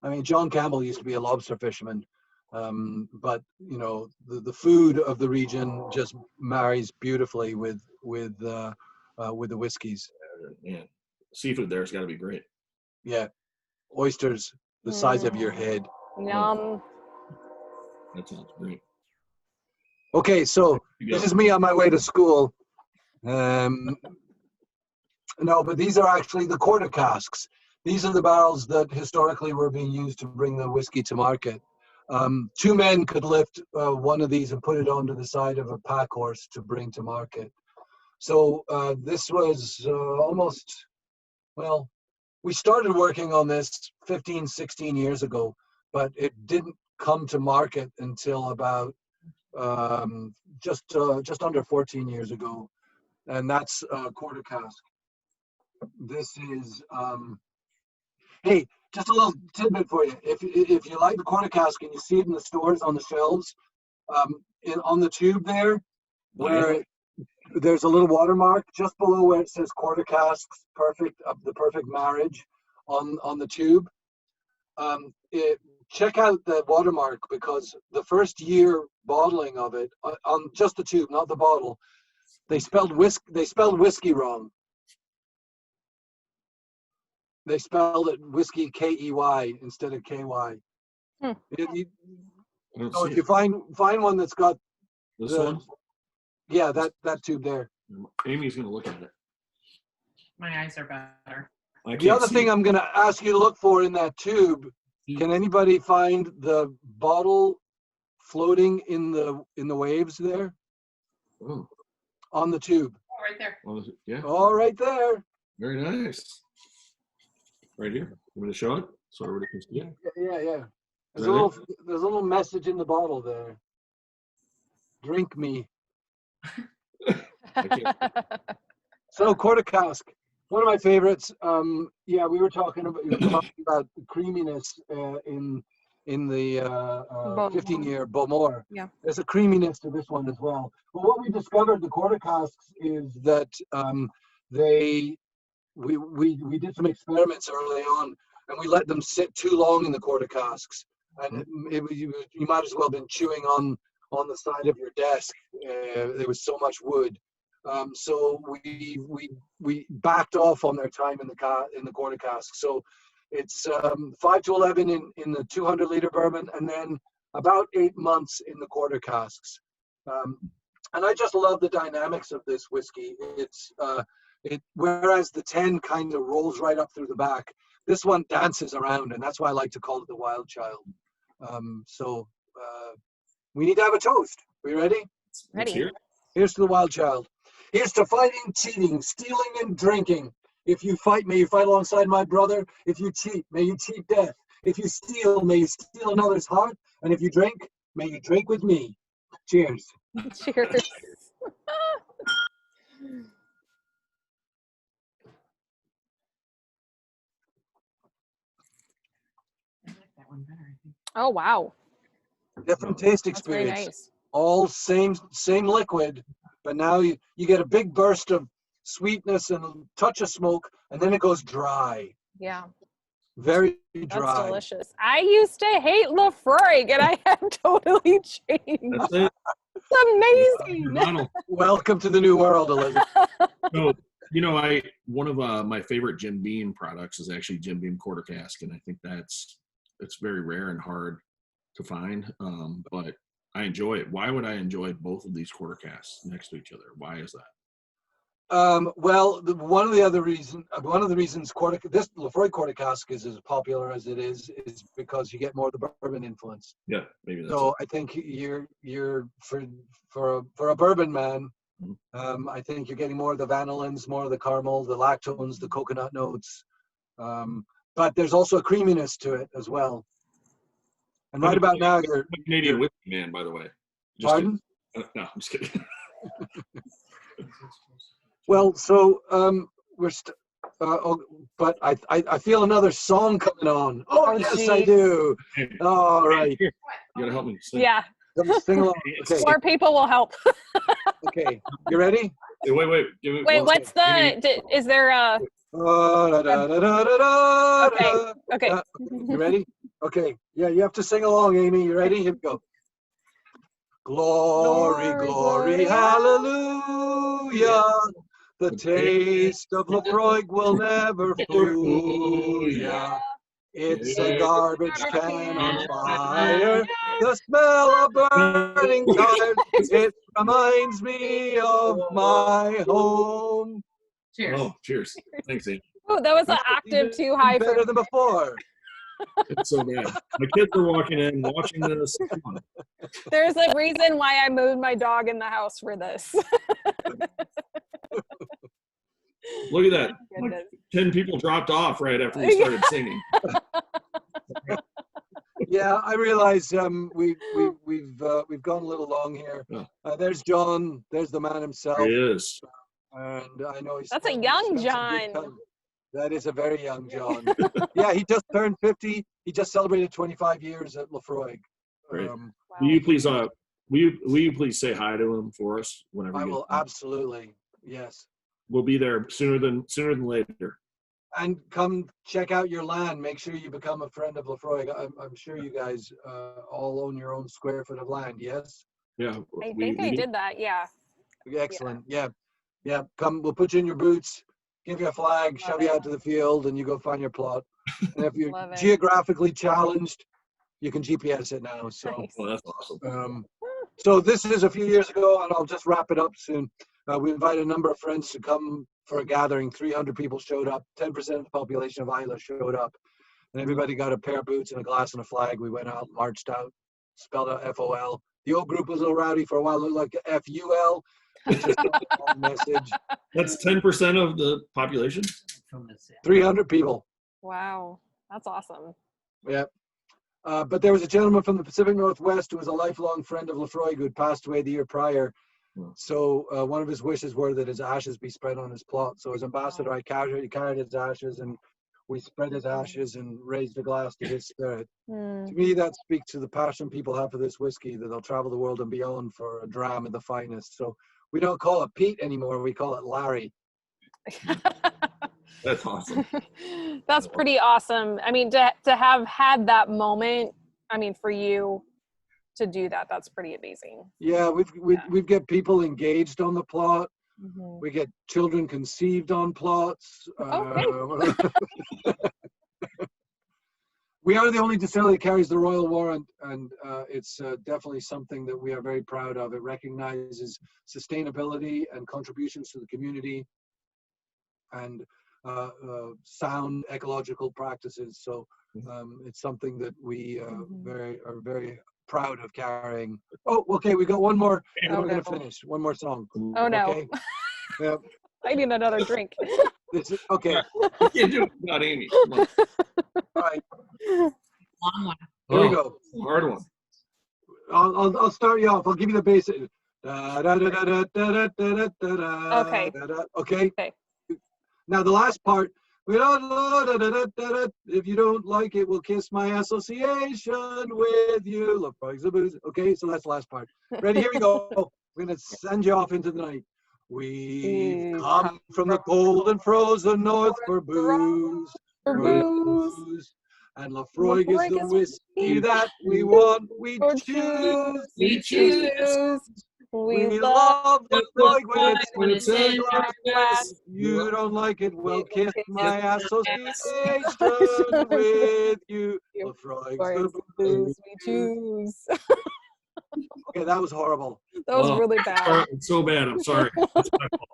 I mean, John Campbell used to be a lobster fisherman, but the food of the region just marries beautifully with the whiskeys. Yeah, seafood there's got to be great. Yeah, oysters the size of your head. Yum. That sounds great. Okay, so this is me on my way to school. No, but these are actually the quarter casks. These are the barrels that historically were being used to bring the whiskey to market. 2 men could lift one of these and put it onto the side of a pack horse to bring to market. So this was we started working on this 15, 16 years ago, but it didn't come to market until about just under 14 years ago. And that's quarter cask. This is, hey, just a little tidbit for you. If you like the quarter cask and you see it in the stores on the shelves, on the tube there, where there's a little watermark just below where it says quarter casks, the perfect marriage on the tube. Check out the watermark, because the first year bottling of it on just the tube, not the bottle, they spelled whiskey wrong. They spelled it whiskey K-E-Y instead of K-Y. Hmm. So if you find one that's got this one, that tube there. Amy's gonna look at it. My eyes are better. The other thing I'm gonna ask you to look for in that tube, can anybody find the bottle floating in the waves there? Oh. On the tube. Oh, right there. Well, yeah. Oh, right there. Very nice. Right here. You want to show it so everybody can see it? Yeah. There's a little message in the bottle there. Drink me. So quarter cask, one of my favorites. We were talking about creaminess in the 15-year Bowmore. Yeah. There's a creaminess to this one as well. But what we discovered, the quarter casks, is that we did some experiments early on, and we let them sit too long in the quarter casks, and you might as well have been chewing on the side of your desk. There was so much wood. So we backed off on their time in the quarter cask. So it's 5 to 11 in the 200-liter bourbon, and then about 8 months in the quarter casks. And I just love the dynamics of this whiskey. It's Whereas the 10 kind of rolls right up through the back, this one dances around, and that's why I like to call it the Wild Child. We need to have a toast. We ready? Let's Ready. hear it. Here's to the Wild Child. Here's to fighting, cheating, stealing, and drinking. If you fight, may you fight alongside my brother. If you cheat, may you cheat death. If you steal, may you steal another's heart. And if you drink, may you drink with me. Cheers. Cheers. I like that one better, I think. Oh, wow. Different taste That's very experience. nice. All same liquid, but now you get a big burst of sweetness and a touch of smoke, and then it goes dry. Yeah, Very that's dry. delicious. I used to hate Laphroaig, and I have totally changed. That's it. It's amazing. Phenomenal. Welcome to the new world, Elizabeth. So, one of my favorite Jim Beam products is actually Jim Beam quarter cask, and I think it's very rare and hard to find. But I enjoy it. Why would I enjoy both of these quarter casks next to each other? Why is that? Well, one of the reasons this Laphroaig quarter cask is as popular as it is because you get more of the bourbon influence. Yeah, maybe that's So it. I think you're for a bourbon man, I think you're getting more of the vanillins, more of the caramel, the lactones, the coconut notes. But there's also a creaminess to it as well. And right about now, I'm a Canadian whiskey man, by the way. Just pardon? kidding. No, I'm just kidding. Well, so but I feel another song coming on. Oh, yes, I geez. do. All right, Here, you gotta help me sing. Yeah, come sing along. Okay, more people will help. okay, you ready? Hey, wait. Give me Wait, one what's second. is there a, Okay. okay. You ready? Okay. Yeah, you have to sing along, Amy. You ready? Here we go. Glory, Glory, glory, glory, hallelujah. The taste of Laphroaig will never fool ya. It's a garbage can on fire. The smell of burning tires. It reminds me of my home. Cheers. Oh, cheers. Thanks, Amy. Oh, that was an That's octave too even high better for than before. It's so bad. My kids are walking in, watching this. Come on. There's a reason why I moved my dog in the house for this. Look at that. Goodness. 10 people dropped off right after we started singing. Yeah, I realize we've gone a little long here. Yeah. There's John. There's the man himself. It is. And I know he's. That's a young spent some good John. time. That is a very young John. Yeah, he just turned 50. He just celebrated 25 years at Laphroaig. Great. Wow. Will you please will you please say hi to him for us whenever I you will get absolutely, yes. We'll be there sooner than later. And come check out your land. Make sure you become a friend of Laphroaig. I'm sure you guys all own your own square foot of land. Yes. Yeah. I think I did that. Yeah. Excellent. Yeah. Come. We'll put you in your boots. Give you a flag. Shove you out to the field, and you go find your plot. And if you're Love it. geographically challenged, you can GPS it now. So. Nice. Oh, that's awesome. So this is a few years ago, and I'll just wrap it up soon. We invited a number of friends to come for a gathering. 300 people showed up. 10% of the population of Isla showed up. And everybody got a pair of boots and a glass and a flag. We went out, marched out, spelled out FOL. The old group was a little rowdy for a while. It looked like FUL. It's just a long message. That's 10% of the population? 300 people. Wow. That's awesome. Yeah. But there was a gentleman from the Pacific Northwest who was a lifelong friend of Laphroaig who had passed away the year prior. So one of his wishes were that his ashes be spread on his plot. So as ambassador, I carried his ashes, and we spread his ashes and raised a glass to his spirit. To me, that speaks to the passion people have for this whiskey, that they'll travel the world and beyond for a dram of the finest. So we don't call it Pete anymore. We call it Larry. That's awesome. That's pretty awesome. I mean, to have had that moment, I mean, for you to do that, that's pretty amazing. Yeah, we get people engaged on the plot. Mm-hmm. We get children conceived on plots. We are the only distillery that carries the royal warrant, and it's definitely something that we are very proud of. It recognizes sustainability and contributions to the community. and sound ecological practices. So it's something that we are very proud of carrying. Oh, okay, we got one more. Oh, We're going to no. finish. One more song. Oh, no. Okay. Yeah. I need another drink. Okay. You can't do it without Amy. Come on. All right. Long one. Here we go. Hard one. I'll start you off. I'll give you the basic. Okay. Okay. Okay. Now the last part. If you don't like it, we'll kiss my association with you. Laphroaig Select. Okay, so that's the last part. Ready? Here we go. We're gonna send you off into the night. We've come from the cold and frozen north for booze. And Laphroaig is the whiskey that we want. We choose. We choose. We love Laphroaig when it's in in glass. You don't like it? Well, kiss my association with you. Laphroaig's the booze. We choose. Okay, that was horrible. That was really bad. It's so bad. I'm sorry. It's my fault.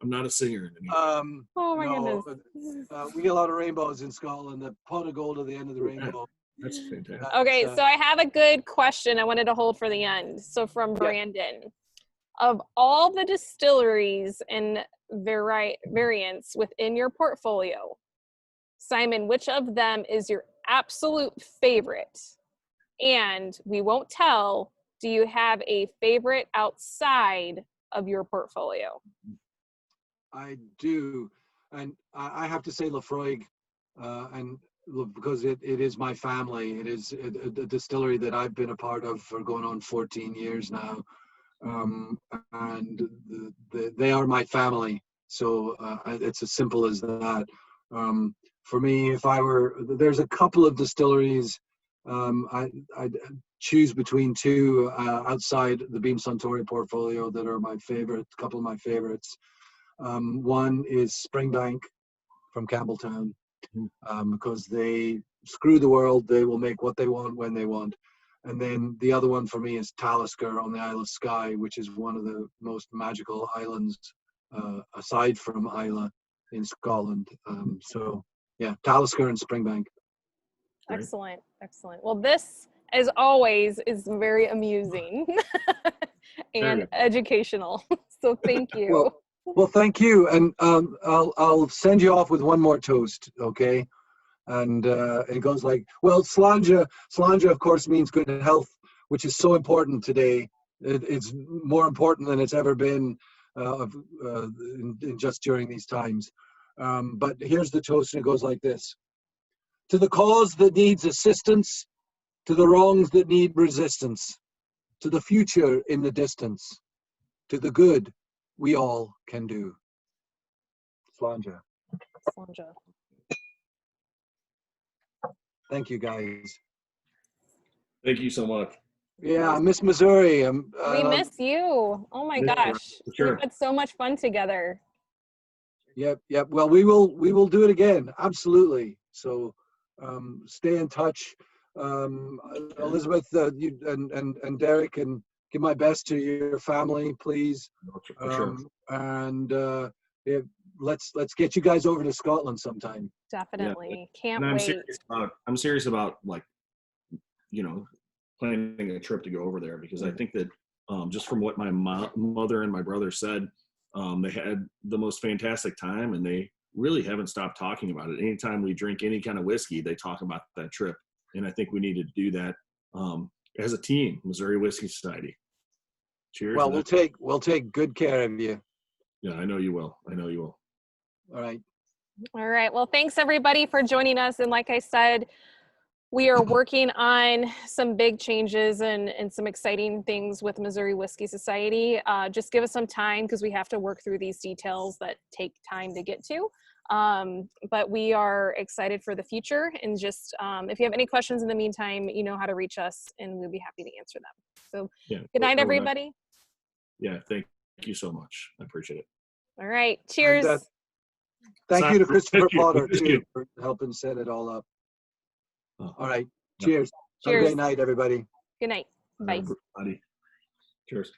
I'm not a singer anymore. Oh my no, goodness. we get a lot of rainbows in Scotland. The pot of gold at the end of the rainbow. That's fantastic. Okay, so I have a good question I wanted to hold for the end. So from Brandon, of all the distilleries and variants within your portfolio, Simon, which of them is your absolute favorite? And we won't tell, do you have a favorite outside of your portfolio? I do, and I have to say Laphroaig, and because it is my family. It is a distillery that I've been a part of for going on 14 years now, and they are my family. So it's as simple as that. For me, there's a couple of distilleries. I'd choose between two outside the Beam Suntory portfolio that are my favorite. A couple of my favorites. One is Springbank from Campbelltown, because they screw the world. They will make what they want when they want. And then the other one for me is Talisker on the Isle of Skye, which is one of the most magical islands aside from Islay in Scotland. So yeah, Talisker and Springbank. Excellent, excellent. Well, this, as always, is very amusing and educational. So thank you. Well, thank you, and I'll send you off with one more toast, okay? And it goes like, well, Slàinte of course means good health, which is so important today. It's more important than it's ever been in just during these times. But here's the toast, and it goes like this: to the cause that needs assistance, to the wrongs that need resistance, to the future in the distance, to the good we all can do. Slàinte. Slàinte. Thank you, guys. Thank you so much. Yeah, I miss Missouri. We miss you. Oh my gosh. Sure. We've had so much fun together. Yep. Well, we will do it again. Absolutely. So stay in touch. Elizabeth, you and Derek, and give my best to your family, please. For sure. And let's get you guys over to Scotland sometime. Definitely. Can't And wait. I'm serious about, like, planning a trip to go over there, because I think that just from what my mother and my brother said, they had the most fantastic time, and they really haven't stopped talking about it. Anytime we drink any kind of whiskey, they talk about that trip. And I think we need to do that as a team, Missouri Whiskey Society. Cheers. Well, we'll take good care of you. Yeah, I know you will. All right. All right. Well, thanks everybody for joining us. And like I said, we are working on some big changes and some exciting things with Missouri Whiskey Society. Just give us some time, because we have to work through these details that take time to get to. But we are excited for the future. And just if you have any questions in the meantime, you know how to reach us, and we'll be happy to answer them. So good night, everybody. Yeah, thank you so much. I appreciate it. All right. Cheers. And, thank you to Christopher Thank you. Potter, Thank too, you. for helping set it all up. Oh, All right. yeah. Cheers. Have a Cheers. great night, everybody. Good night. Bye. Everybody. Cheers.